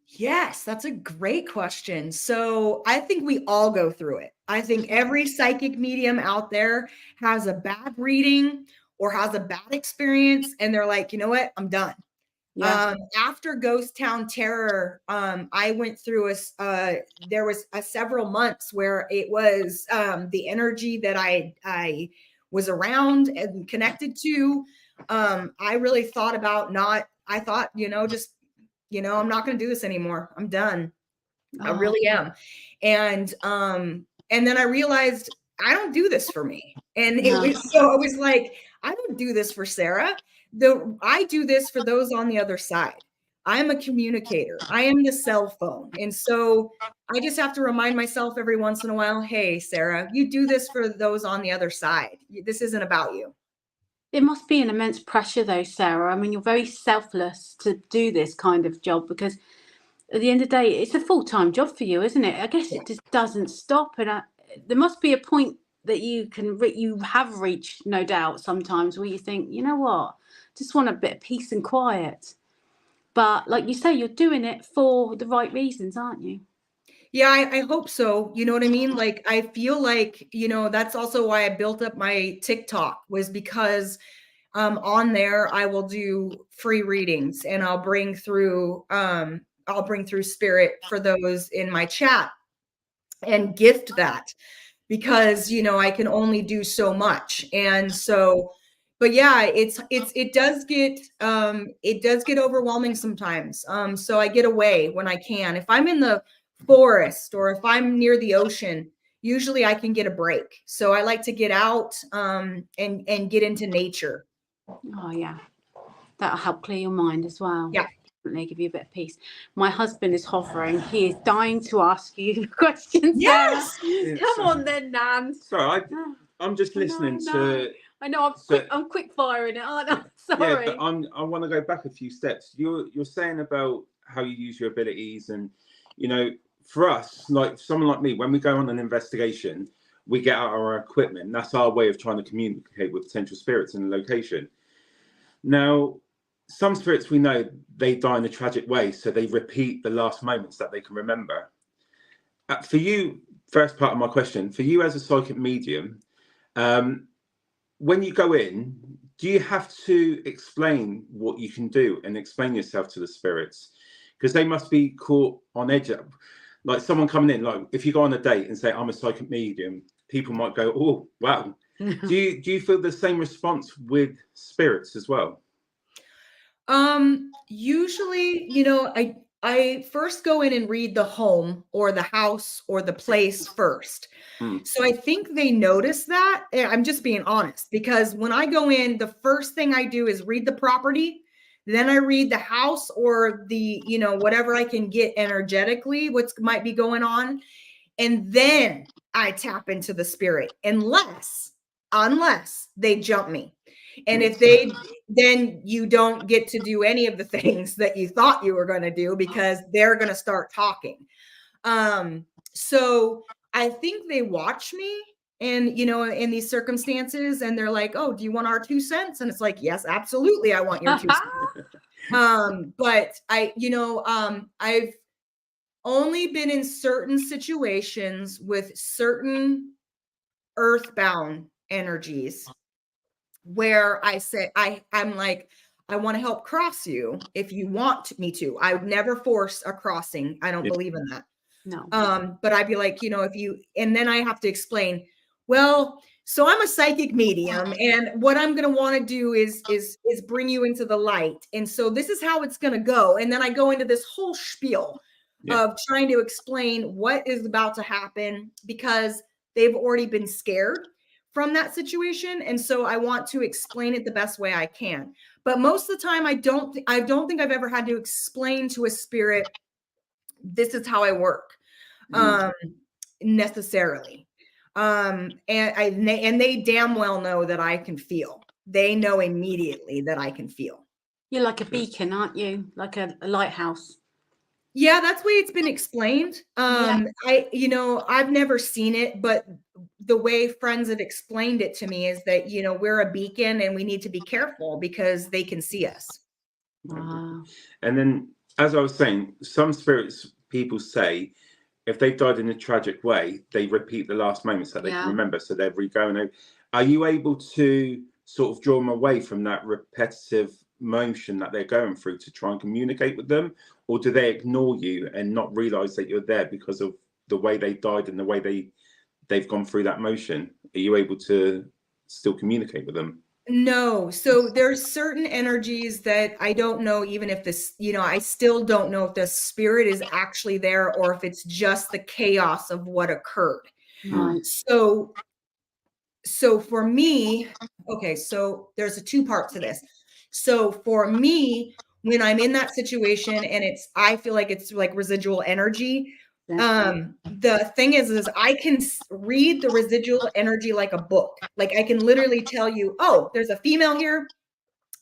Speaker 3: Yes, that's a great question. So I think we all go through it. I think every psychic medium out there has a bad reading or has a bad experience, and they're like, you know what, I'm done.
Speaker 2: Yeah.
Speaker 3: After Ghost Town Terror, I went through there was several months where it was the energy that I was around and connected to. I really thought about just, I'm not going to do this anymore. I'm done. I really am. And then I realized I don't do this for me. And I was like, I don't do this for Sarah. I do this for those on the other side. I'm a communicator. I am the cell phone. And so I just have to remind myself every once in a while, hey, Sarah, you do this for those on the other side. This isn't about you.
Speaker 2: It must be an immense pressure though, Sarah. I mean, you're very selfless to do this kind of job, because at the end of the day, it's a full-time job for you, isn't it? I guess it just doesn't stop. And there must be a point that you have reached, no doubt, sometimes where you think, you know what, just want a bit of peace and quiet. But like you say, you're doing it for the right reasons, aren't you?
Speaker 3: Yeah, I hope so. You know what I mean? Like, I feel like, that's also why I built up my TikTok, was because on there I will do free readings, and I'll bring through spirit for those in my chat and gift that, because I can only do so much. And so, but yeah, it does get overwhelming sometimes. So I get away when I can. If I'm in the forest or if I'm near the ocean, usually I can get a break. So I like to get out and get into nature.
Speaker 2: Oh yeah, that'll help clear your mind as well.
Speaker 3: Yeah.
Speaker 2: Definitely give you a bit of peace. My husband is hovering. He is dying to ask you questions.
Speaker 3: Yes.
Speaker 2: Come on then, Nan.
Speaker 4: Sorry, I'm just listening to.
Speaker 2: I know I'm quick firing it, aren't I? Sorry.
Speaker 4: Yeah, but I want to go back a few steps. You're saying about how you use your abilities, and for us, like someone like me, when we go on an investigation, we get out our equipment. That's our way of trying to communicate with potential spirits in a location. Now, some spirits, we know they die in a tragic way, so they repeat the last moments that they can remember. For you, first part of my question, for you as a psychic medium, when you go in, do you have to explain what you can do and explain yourself to the spirits? Because they must be caught on edge. Like someone coming in, like if you go on a date and say, I'm a psychic medium, people might go, oh, wow. Do you feel the same response with spirits as well?
Speaker 3: Usually, I first go in and read the home or the house or the place first. So I think they notice that. I'm just being honest, because when I go in, the first thing I do is read the property. Then I read the house or the, whatever I can get energetically, what might be going on. And then I tap into the spirit, unless they jump me. And if then you don't get to do any of the things that you thought you were going to do, because they're going to start talking. So I think they watch me and, in these circumstances, and they're like, oh, do you want our 2 cents? And it's like, yes, absolutely. I want your 2 cents. But I've only been in certain situations with certain earthbound energies where I say, I'm like, I want to help cross you if you want me to. I would never force a crossing. I don't believe in that.
Speaker 2: No.
Speaker 3: But I'd be like, and then I have to explain, well, so I'm a psychic medium, and what I'm going to want to do is bring you into the light. And so this is how it's going to go. And then I go into this whole spiel of trying to explain what is about to happen, because they've already been scared from that situation. And so I want to explain it the best way I can. But most of the time, I don't think I've ever had to explain to a spirit, this is how I work, necessarily. And they damn well know that I can feel. They know immediately that I can feel.
Speaker 2: You're like a beacon, aren't you? Like a lighthouse.
Speaker 3: Yeah, that's the way it's been explained. I've never seen it, but the way friends have explained it to me is that, we're a beacon and we need to be careful because they can see us.
Speaker 2: Wow.
Speaker 4: And then, as I was saying, some spirits, people say, if they've died in a tragic way, they repeat the last moments that they can remember. So they're going over. Are you able to sort of draw them away from that repetitive motion that they're going through to try and communicate with them, or do they ignore you and not realize that you're there because of the way they died and the way they've gone through that motion? Are you able to still communicate with them?
Speaker 3: No. So there's certain energies that I don't know, even if this, I still don't know if the spirit is actually there or if it's just the chaos of what occurred.
Speaker 2: Right.
Speaker 3: So for me, okay, so there's two parts to this. So for me, when I'm in that situation and I feel like it's like residual energy, the thing is I can read the residual energy like a book. Like I can literally tell you, oh, there's a female here.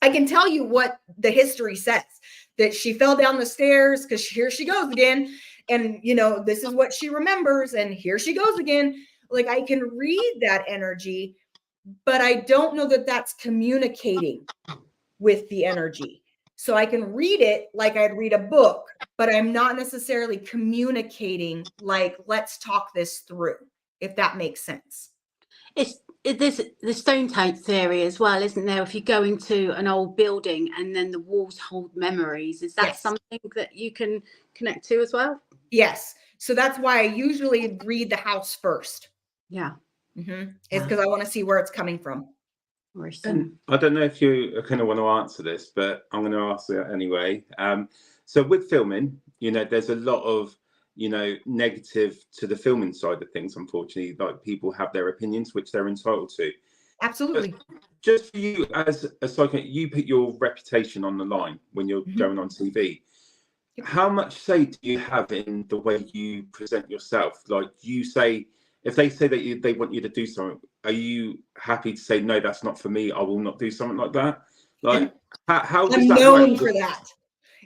Speaker 3: I can tell you what the history says, that she fell down the stairs because here she goes again. And, this is what she remembers. And here she goes again. Like I can read that energy, but I don't know that that's communicating with the energy. So I can read it like I'd read a book, but I'm not necessarily communicating like, let's talk this through, if that makes sense.
Speaker 2: There's the stone tape theory as well, isn't there? If you go into an old building and then the walls hold memories, is that something that you can connect to as well?
Speaker 3: Yes. So that's why I usually read the house first.
Speaker 2: Yeah.
Speaker 3: Mm-hmm. It's because I want to see where it's coming from.
Speaker 4: I don't know if you kind of want to answer this, but I'm going to ask it anyway. So with filming, there's a lot of, negative to the filming side of things, unfortunately. Like people have their opinions, which they're entitled to.
Speaker 3: Absolutely.
Speaker 4: But just for you as a psychic, you put your reputation on the line when you're going on TV. How much say do you have in the way you present yourself? Like you say, if they say that they want you to do something, are you happy to say, no, that's not for me, I will not do something like that? Like, how does that
Speaker 3: I'm known
Speaker 4: work?
Speaker 3: for that.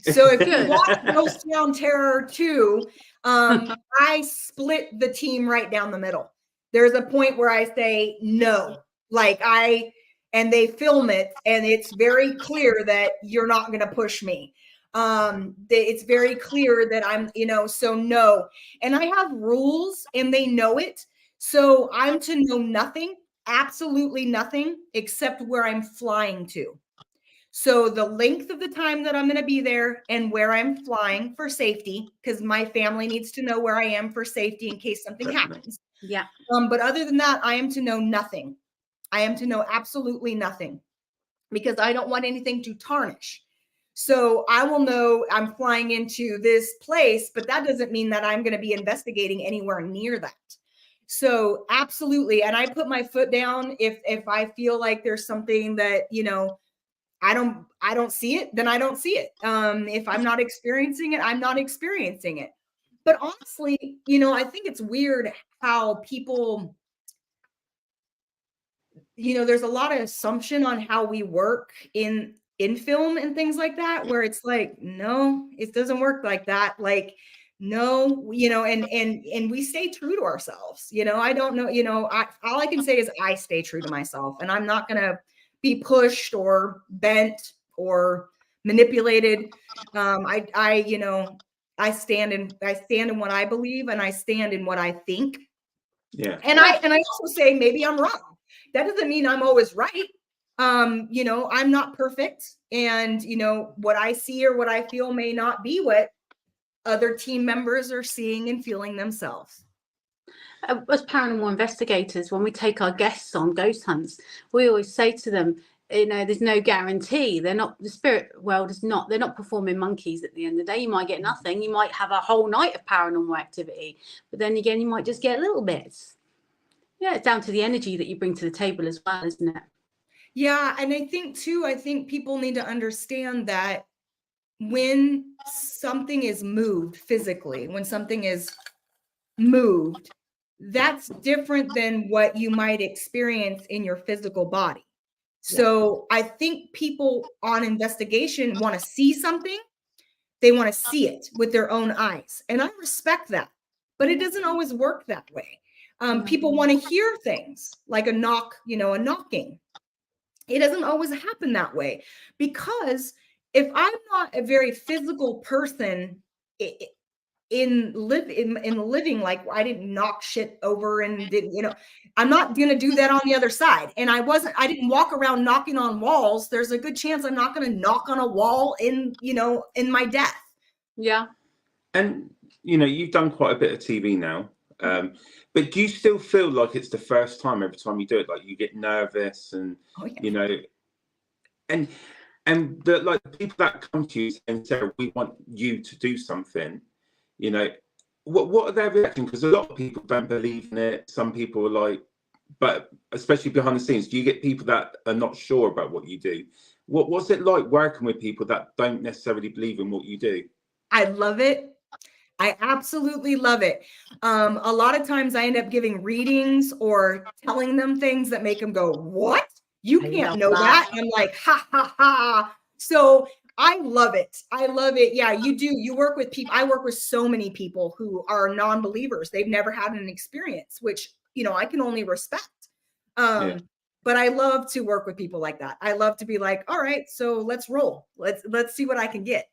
Speaker 3: So if you watch Ghost Town Terror 2, I split the team right down the middle. There's a point where I say no, and they film it, and it's very clear that you're not going to push me. It's very clear that I'm, so no. And I have rules and they know it. So I'm to know nothing, absolutely nothing, except where I'm flying to. So the length of the time that I'm going to be there and where I'm flying for safety, because my family needs to know where I am for safety in case something happens.
Speaker 2: Yeah.
Speaker 3: But other than that, I am to know nothing. I am to know absolutely nothing because I don't want anything to tarnish. So I will know I'm flying into this place, but that doesn't mean that I'm going to be investigating anywhere near that. So absolutely. And I put my foot down if I feel like there's something that, I don't see it, then I don't see it. If I'm not experiencing it, I'm not experiencing it. But honestly, I think it's weird how people, there's a lot of assumption on how we work in film and things like that, where it's like, no, it doesn't work like that. Like, no, and we stay true to ourselves. I don't know, all I can say is I stay true to myself, and I'm not going to be pushed or bent or manipulated. I stand in what I believe, and I stand in what I think.
Speaker 4: Yeah.
Speaker 3: And I also say maybe I'm wrong. That doesn't mean I'm always right. I'm not perfect, and what I see or what I feel may not be what other team members are seeing and feeling themselves.
Speaker 2: As paranormal investigators, when we take our guests on ghost hunts, we always say to them, there's no guarantee. They're not, the spirit world is not, they're not performing monkeys at the end of the day. You might get nothing. You might have a whole night of paranormal activity, but then again, you might just get little bits. Yeah, it's down to the energy that you bring to the table as well, isn't it?
Speaker 3: Yeah, and I think people need to understand that when something is moved physically, when something is moved, that's different than what you might experience in your physical body. So I think people on investigation want to see something. They want to see it with their own eyes. And I respect that, but it doesn't always work that way. People want to hear things like a knock, a knocking. It doesn't always happen that way, because if I'm not a very physical person, in the living, like I didn't knock shit over and didn't, I'm not going to do that on the other side. And I didn't walk around knocking on walls. There's a good chance I'm not going to knock on a wall in my death.
Speaker 2: Yeah.
Speaker 4: And, you've done quite a bit of TV now. But do you still feel like it's the first time every time you do it? Like you get nervous and, and the people that come to you saying, Sarah, we want you to do something, what are their reactions? Because a lot of people don't believe in it. Some people are like, but especially behind the scenes, do you get people that are not sure about what you do? What's it like working with people that don't necessarily believe in what you do?
Speaker 3: I love it. I absolutely love it. A lot of times I end up giving readings or telling them things that make them go, what? You can't know that. And I'm like, ha, ha, ha. So I love it. I love it. Yeah, you do. You work with people. I work with so many people who are non-believers. They've never had an experience, which, I can only respect. But I love to work with people like that. I love to be like, all right, so let's roll. Let's see what I can get.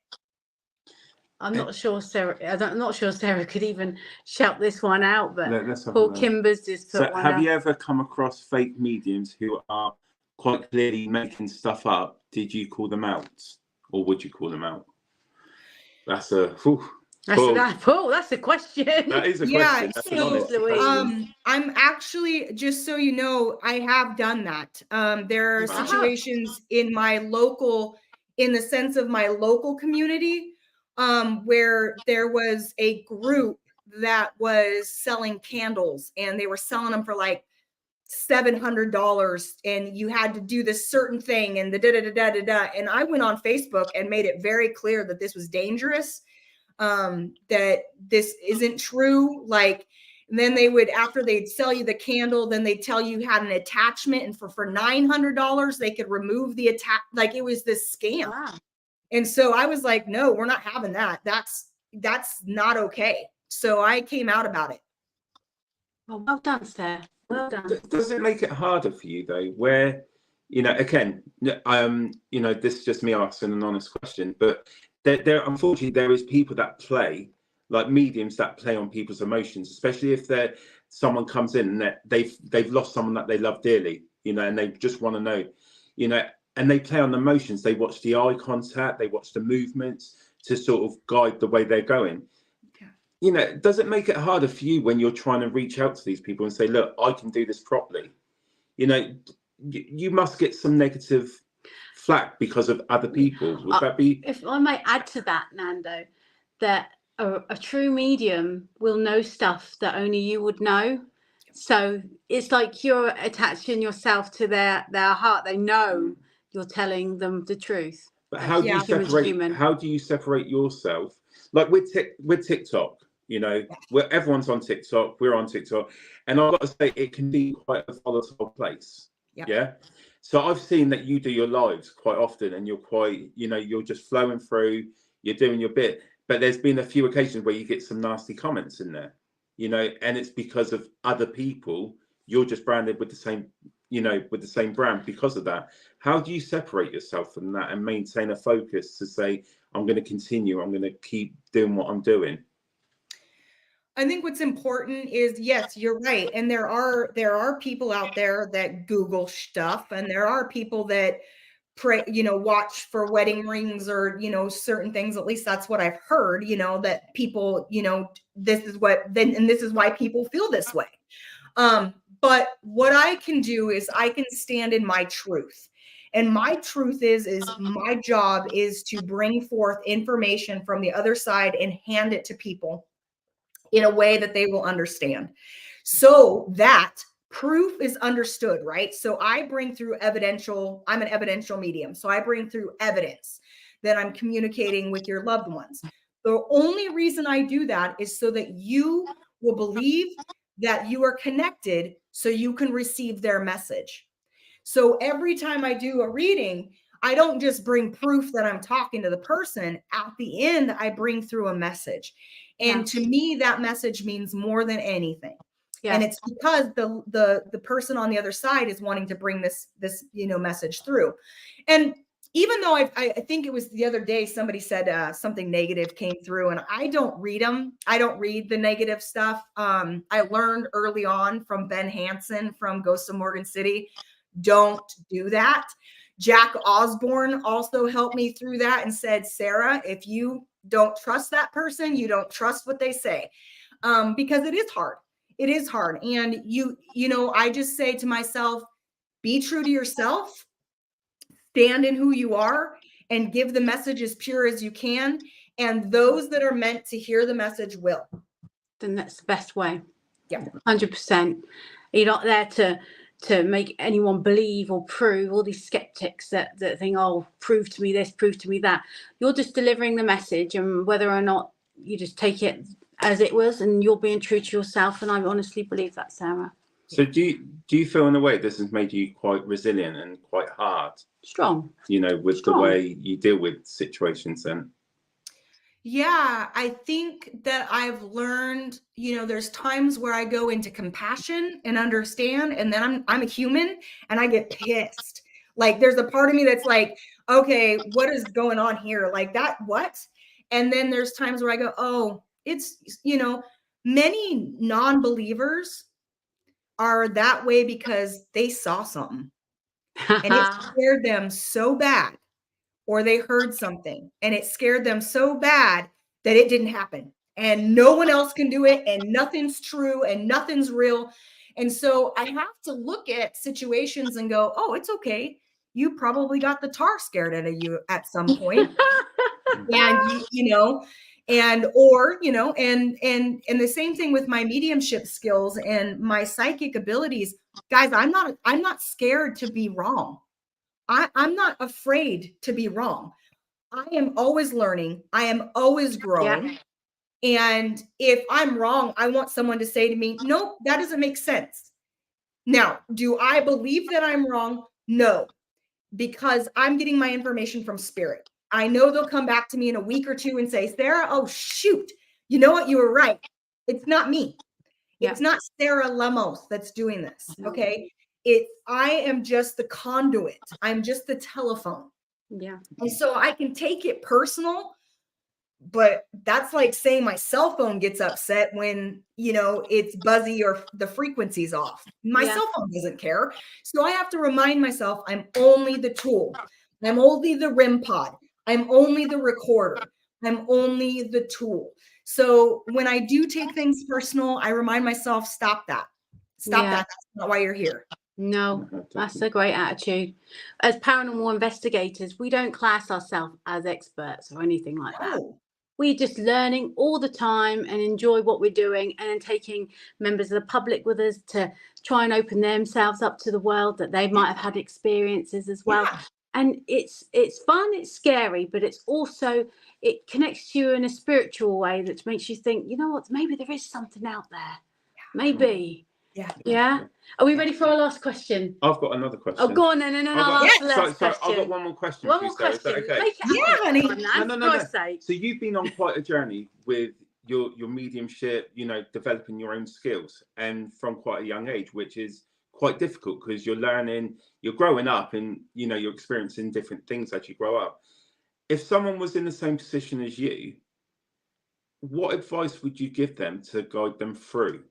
Speaker 2: I'm not sure Sarah could even shout this one out, but Paul Kimber's just put one
Speaker 4: have
Speaker 2: out.
Speaker 4: you ever come across fake mediums who are quite clearly making stuff up? Did you call them out, or would you call them out? That's a that's a question. That is a question. That's an honest question.
Speaker 3: I'm actually, just so you know, I have done that. There are situations in my local community, where there was a group that was selling candles, and they were selling them for like $700, and you had to do this certain thing and the da-da-da-da-da-da. And I went on Facebook and made it very clear that this was dangerous, that this isn't true. Like, and then after they'd sell you the candle, then they'd tell you had an attachment, and for $900 they could remove the like it was this scam. Wow. And so I was like, no, we're not having that. That's not okay. So I came out about it.
Speaker 2: Well done, Sarah. Well done.
Speaker 4: Does it make it harder for you though, where, again, this is just me asking an honest question, but there unfortunately there is people that play, like mediums that play on people's emotions, especially if someone comes in and they've lost someone that they love dearly, and they just want to know, and they play on the emotions. They watch the eye contact, they watch the movements to sort of guide the way they're going. Does it make it harder for you when you're trying to reach out to these people and say, look, I can do this properly? You must get some negative flack because of other people. Would that be?
Speaker 2: If I may add to that, Nando, that a true medium will know stuff that only you would know. So it's like you're attaching yourself to their heart. They know you're telling them the truth.
Speaker 4: But how do you separate yourself? Like with TikTok, where everyone's on TikTok, we're on TikTok, and I've got to say it can be quite a volatile place. Yeah. So I've seen that you do your lives quite often, and you're quite, you're just flowing through, you're doing your bit. But there's been a few occasions where you get some nasty comments in there, and it's because of other people. You're just branded with the same, with the same brand because of that. How do you separate yourself from that and maintain a focus to say, I'm going to continue, I'm going to keep doing what I'm doing?
Speaker 3: I think what's important is, yes, you're right. And there are people out there that Google stuff, and there are people that pray, watch for wedding rings or, certain things. At least that's what I've heard, that people, this is why people feel this way. But what I can do is I can stand in my truth. And my truth is my job is to bring forth information from the other side and hand it to people in a way that they will understand, so that proof is understood, right? So I bring through I'm an evidential medium. So I bring through evidence that I'm communicating with your loved ones. The only reason I do that is so that you will believe that you are connected, so you can receive their message. So every time I do a reading, I don't just bring proof that I'm talking to the person. At the end, I bring through a message. And to me, that message means more than anything. Yeah. And it's because the person on the other side is wanting to bring this message through. And even though I think it was the other day, somebody said something negative came through, and I don't read them. I don't read the negative stuff. I learned early on from Ben Hansen from Ghosts of Morgan City, don't do that. Jack Osbourne also helped me through that and said, Sarah, if you don't trust that person, you don't trust what they say, because it is hard. It is hard. And you know, I just say to myself, be true to yourself. Stand in who you are and give the message as pure as you can. And those that are meant to hear the message will.
Speaker 2: Then that's the best way.
Speaker 3: Yeah.
Speaker 2: 100%. You're not there to make anyone believe or prove. All these skeptics that think, oh, prove to me this, prove to me that. You're just delivering the message, and whether or not you just take it as it was, and you're being true to yourself. And I honestly believe that, Sarah.
Speaker 4: So do you feel in a way this has made you quite resilient and quite hard?
Speaker 2: Strong.
Speaker 4: You know, with
Speaker 2: Strong.
Speaker 4: the way you deal with situations then?
Speaker 3: Yeah, I think that I've learned, you know, there's times where I go into compassion and understand, and then I'm a human and I get pissed. Like there's a part of me that's like, okay, what is going on here? Like that, what? And then there's times where I go, oh, it's, you know, many non-believers are that way because they saw something and it scared them so bad, or they heard something and it scared them so bad that it didn't happen, and no one else can do it, and nothing's true and nothing's real. And so I have to look at situations and go, oh, it's okay. You probably got the tar scared out of you at some point. And you know, and or you know, and the same thing with my mediumship skills and my psychic abilities. Guys, I'm not scared to be wrong. I'm not afraid to be wrong. I am always learning. I am always growing. Yeah. And if I'm wrong, I want someone to say to me, nope, that doesn't make sense. Now, do I believe that I'm wrong? No, because I'm getting my information from spirit. I know they'll come back to me in a week or two and say, Sarah, oh, shoot, you know what? You were right. It's not me. Yeah. It's not Sarah Lemos that's doing this. Okay. I am just the conduit. I'm just the telephone. Yeah. And so I can take it personal, but that's like saying my cell phone gets upset when, you know, it's buzzy or the frequency's off. My cell phone doesn't care. So I have to remind myself I'm only the tool. I'm only the REM pod. I'm only the recorder. I'm only the tool. So when I do take things personal, I remind myself, stop that. Stop that. That's not why you're here.
Speaker 2: No, that's a great attitude. As paranormal investigators, we don't class ourselves as experts or anything like that. We're just learning all the time and enjoy what we're doing, and then taking members of the public with us to try and open themselves up to the world that they might have had experiences as well. Yeah. And it's fun, it's scary, but it's also, it connects to you in a spiritual way that makes you think, you know what, maybe there is something out there. Yeah. Maybe. Yeah. Are we ready for our last question?
Speaker 4: I've got another question.
Speaker 2: Oh, go on then, and then I'll ask the last question.
Speaker 4: I've got one more question.
Speaker 2: One more question. Okay? Make it
Speaker 3: honey.
Speaker 4: No. So you've been on quite a journey with your mediumship, you know, developing your own skills, and from quite a young age, which is quite difficult because you're learning, you're growing up, and you know, you're experiencing different things as you grow up. If someone was in the same position as you, what advice would you give them to guide them through?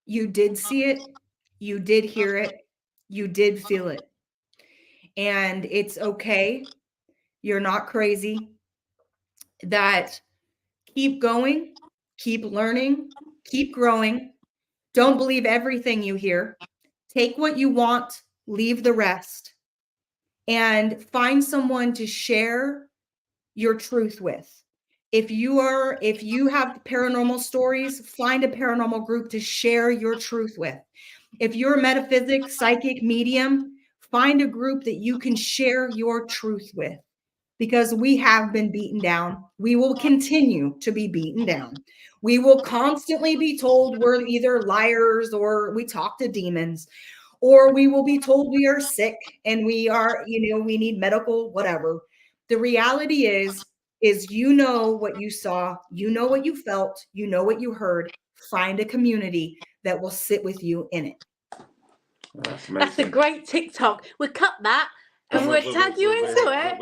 Speaker 3: You did see it, you did hear it, you did feel it. And it's okay. You're not crazy. That keep going, keep learning, keep growing. Don't believe everything you hear. Take what you want, leave the rest. And find someone to share your truth with. If you have paranormal stories, find a paranormal group to share your truth with. If you're a metaphysic, psychic, medium, find a group that you can share your truth with, because we have been beaten down. We will continue to be beaten down. We will constantly be told we're either liars or we talk to demons, or we will be told we are sick and we are, you know, we need medical, whatever. The reality is you know what you saw, you know what you felt, you know what you heard. Find a community that will sit with you in it.
Speaker 4: That's amazing.
Speaker 2: That's a great TikTok. We'll cut that and we'll tag you into it.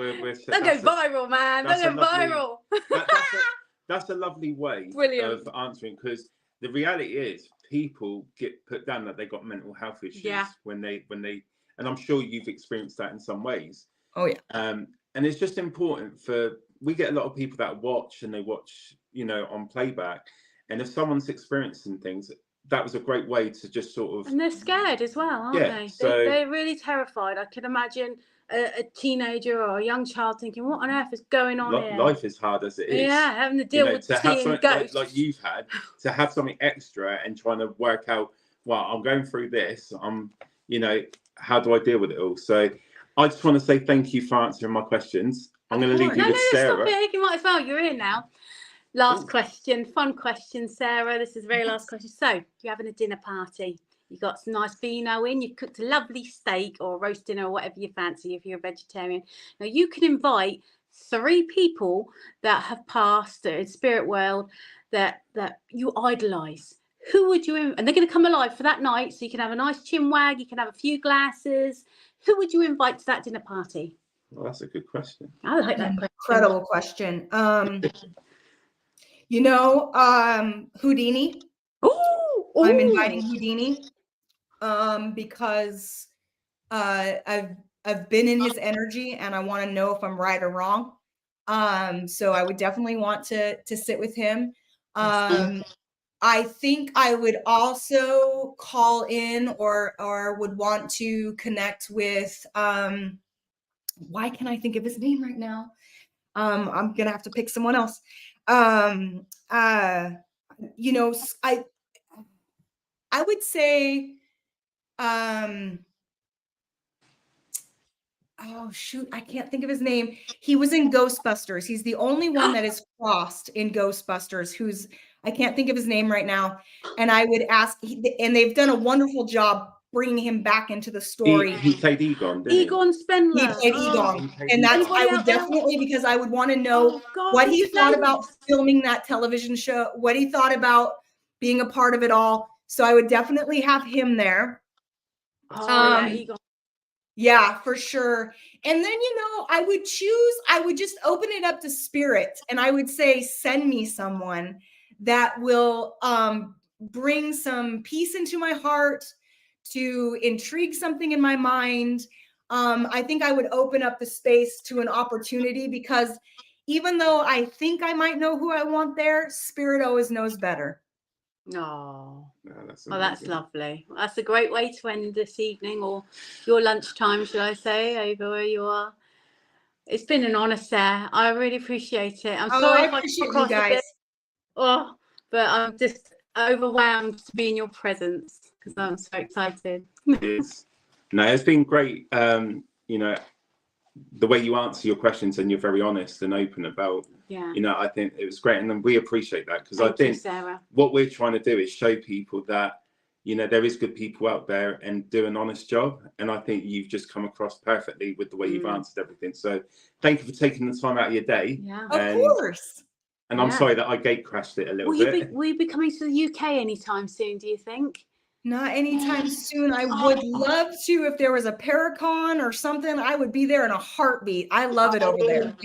Speaker 2: They'll go viral, man. They'll go viral.
Speaker 4: That's a lovely way
Speaker 2: Brilliant.
Speaker 4: of answering, because the reality is people get put down that they got mental health issues when they, and I'm sure you've experienced that in some ways.
Speaker 3: Oh yeah.
Speaker 4: And it's just important we get a lot of people that watch, and they watch, on playback. And if someone's experiencing things, that was a great way to just sort of.
Speaker 2: And they're scared as well, aren't they?
Speaker 4: So
Speaker 2: they're really terrified. I can imagine a teenager or a young child thinking, what on earth is going on here?
Speaker 4: Life is hard as it is.
Speaker 2: Yeah, having to deal with seeing ghosts.
Speaker 4: Like you've had, to have something extra and trying to work out, well, I'm going through this. How do I deal with it all? So I just want to say thank you for answering my questions. I'm going to leave you with Sarah.
Speaker 2: Stop it. You might as well. You're in now. Last question. Fun question, Sarah. This is the very last question. So, you're having a dinner party. You got some nice vino in. You've cooked a lovely steak or roast dinner or whatever you fancy if you're a vegetarian. Now, you can invite 3 people that have passed in spirit world that you idolise. Who would you invite? And they're going to come alive for that night, so you can have a nice chinwag. You can have a few glasses. Who would you invite to that dinner party?
Speaker 4: Well, that's a good question.
Speaker 2: I like that question.
Speaker 3: Incredible question. Houdini.
Speaker 2: Ooh.
Speaker 3: I'm inviting Houdini because I've been in his energy and I want to know if I'm right or wrong. So I would definitely want to sit with him. I think I would also call in or would want to connect with why can't I think of his name right now? I'm gonna have to pick someone else. I would say oh shoot, I can't think of his name. He was in Ghostbusters. He's the only one that is Frost in Ghostbusters, I can't think of his name right now. And I would ask, and they've done a wonderful job bringing him back into the story.
Speaker 4: He played Egon, didn't he?
Speaker 2: Egon Spengler.
Speaker 3: He played Egon. And that's, I would definitely, because I would want to know what he thought about filming that television show, what he thought about being a part of it all. So I would definitely have him there.
Speaker 2: Egon.
Speaker 3: Yeah, for sure. And then, I would just open it up to spirit, and I would say, send me someone that will bring some peace into my heart, to intrigue something in my mind. I think I would open up the space to an opportunity, because even though I think I might know who I want there, spirit always knows better.
Speaker 2: Oh, that's lovely. That's a great way to end this evening, or your lunchtime, should I say, over where you are. It's been an honor, Sarah. I really appreciate it. I'm sorry
Speaker 3: I appreciate you guys.
Speaker 2: But I'm just overwhelmed to be in your presence because I'm so excited.
Speaker 4: It's been great. The way you answer your questions, and you're very honest and open about. I think it was great, and then we appreciate that, because I think what we're trying to do is show people that there is good people out there and do an honest job, and I think you've just come across perfectly with the way you've answered everything. So thank you for taking the time out of your day.
Speaker 3: Of course.
Speaker 4: And I'm sorry that I gate crashed it a little bit.
Speaker 2: Will you be coming to the UK anytime soon, do you think?
Speaker 3: Not anytime soon. I would love to. If there was a Paracon or something, I would be there in a heartbeat. I love it over there.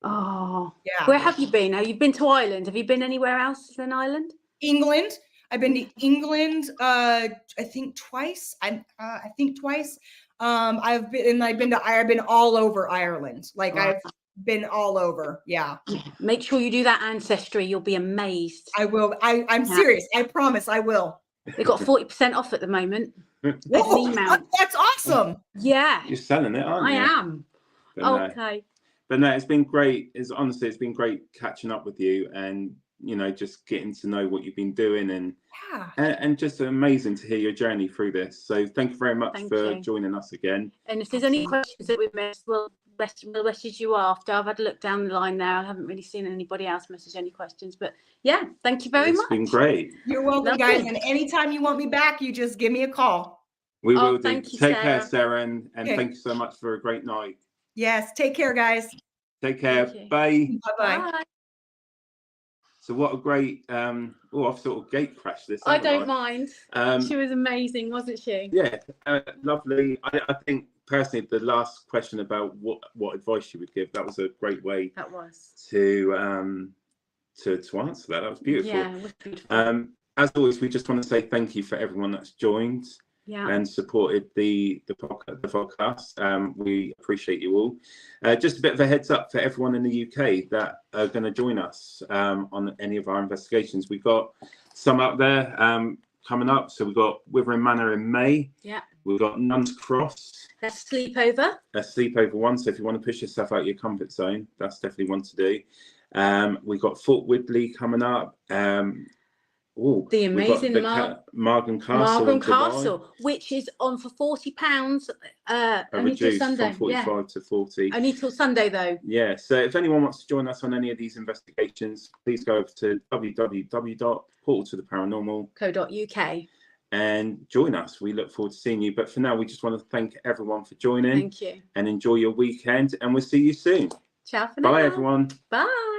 Speaker 3: Yeah.
Speaker 2: Where have you been? Have you been to Ireland? Have you been anywhere else than Ireland?
Speaker 3: England. I've been to England. I think twice. I've been all over Ireland. I've been all over. Yeah.
Speaker 2: Make sure you do that ancestry. You'll be amazed.
Speaker 3: I will. I'm serious. I promise I will.
Speaker 2: They've got 40% off at the moment.
Speaker 3: Whoa, that's awesome.
Speaker 2: Yeah.
Speaker 4: You're selling it, aren't you?
Speaker 2: I am. Okay.
Speaker 4: But no, it's been great. It's been great catching up with you, and just getting to know what you've been doing, and just amazing to hear your journey through this. So thank you very much for joining us again.
Speaker 2: And if there's any questions that we've missed, we'll message you after. I've had a look down the line there. I haven't really seen anybody else message any questions, but thank you very much.
Speaker 4: It's been great.
Speaker 3: You're welcome, guys. And anytime you want me back, you just give me a call.
Speaker 4: We will do. Thank you, Take care, Sarah, and thank you so much for a great night.
Speaker 3: Yes, take care, guys.
Speaker 4: Take care. Bye.
Speaker 3: Bye-bye. Bye.
Speaker 4: So what a great, I've sort of gate crashed this.
Speaker 2: I don't mind. She was amazing, wasn't she?
Speaker 4: Yeah, lovely. I think personally, the last question about what advice you would give, that was a great way.
Speaker 2: That was.
Speaker 4: To answer that. That was beautiful.
Speaker 2: Yeah, it was beautiful.
Speaker 4: As always, we just want to say thank you for everyone that's joined.
Speaker 2: Yeah.
Speaker 4: And supported the podcast. We appreciate you all. Just a bit of a heads up for everyone in the UK that are going to join us on any of our investigations. We've got some up there coming up. So we've got Withering Manor in May.
Speaker 2: Yeah.
Speaker 4: We've got Nuns Cross.
Speaker 2: A sleepover.
Speaker 4: A sleepover one. So if you want to push yourself out your comfort zone, that's definitely one to do. We've got Fort Woodley coming up.
Speaker 2: The amazing
Speaker 4: Margam Castle,
Speaker 2: which is on for £40. Only till
Speaker 4: reduced
Speaker 2: Sunday.
Speaker 4: from 45 to 40.
Speaker 2: Only till Sunday though.
Speaker 4: Yeah. So if anyone wants to join us on any of these investigations, please go over to www.portaltotheparanormal.co.uk and join us. We look forward to seeing you. But for now, we just want to thank everyone for joining.
Speaker 2: Thank you.
Speaker 4: And enjoy your weekend. And we'll see you soon.
Speaker 2: Ciao for now.
Speaker 4: Bye, everyone.
Speaker 2: Bye.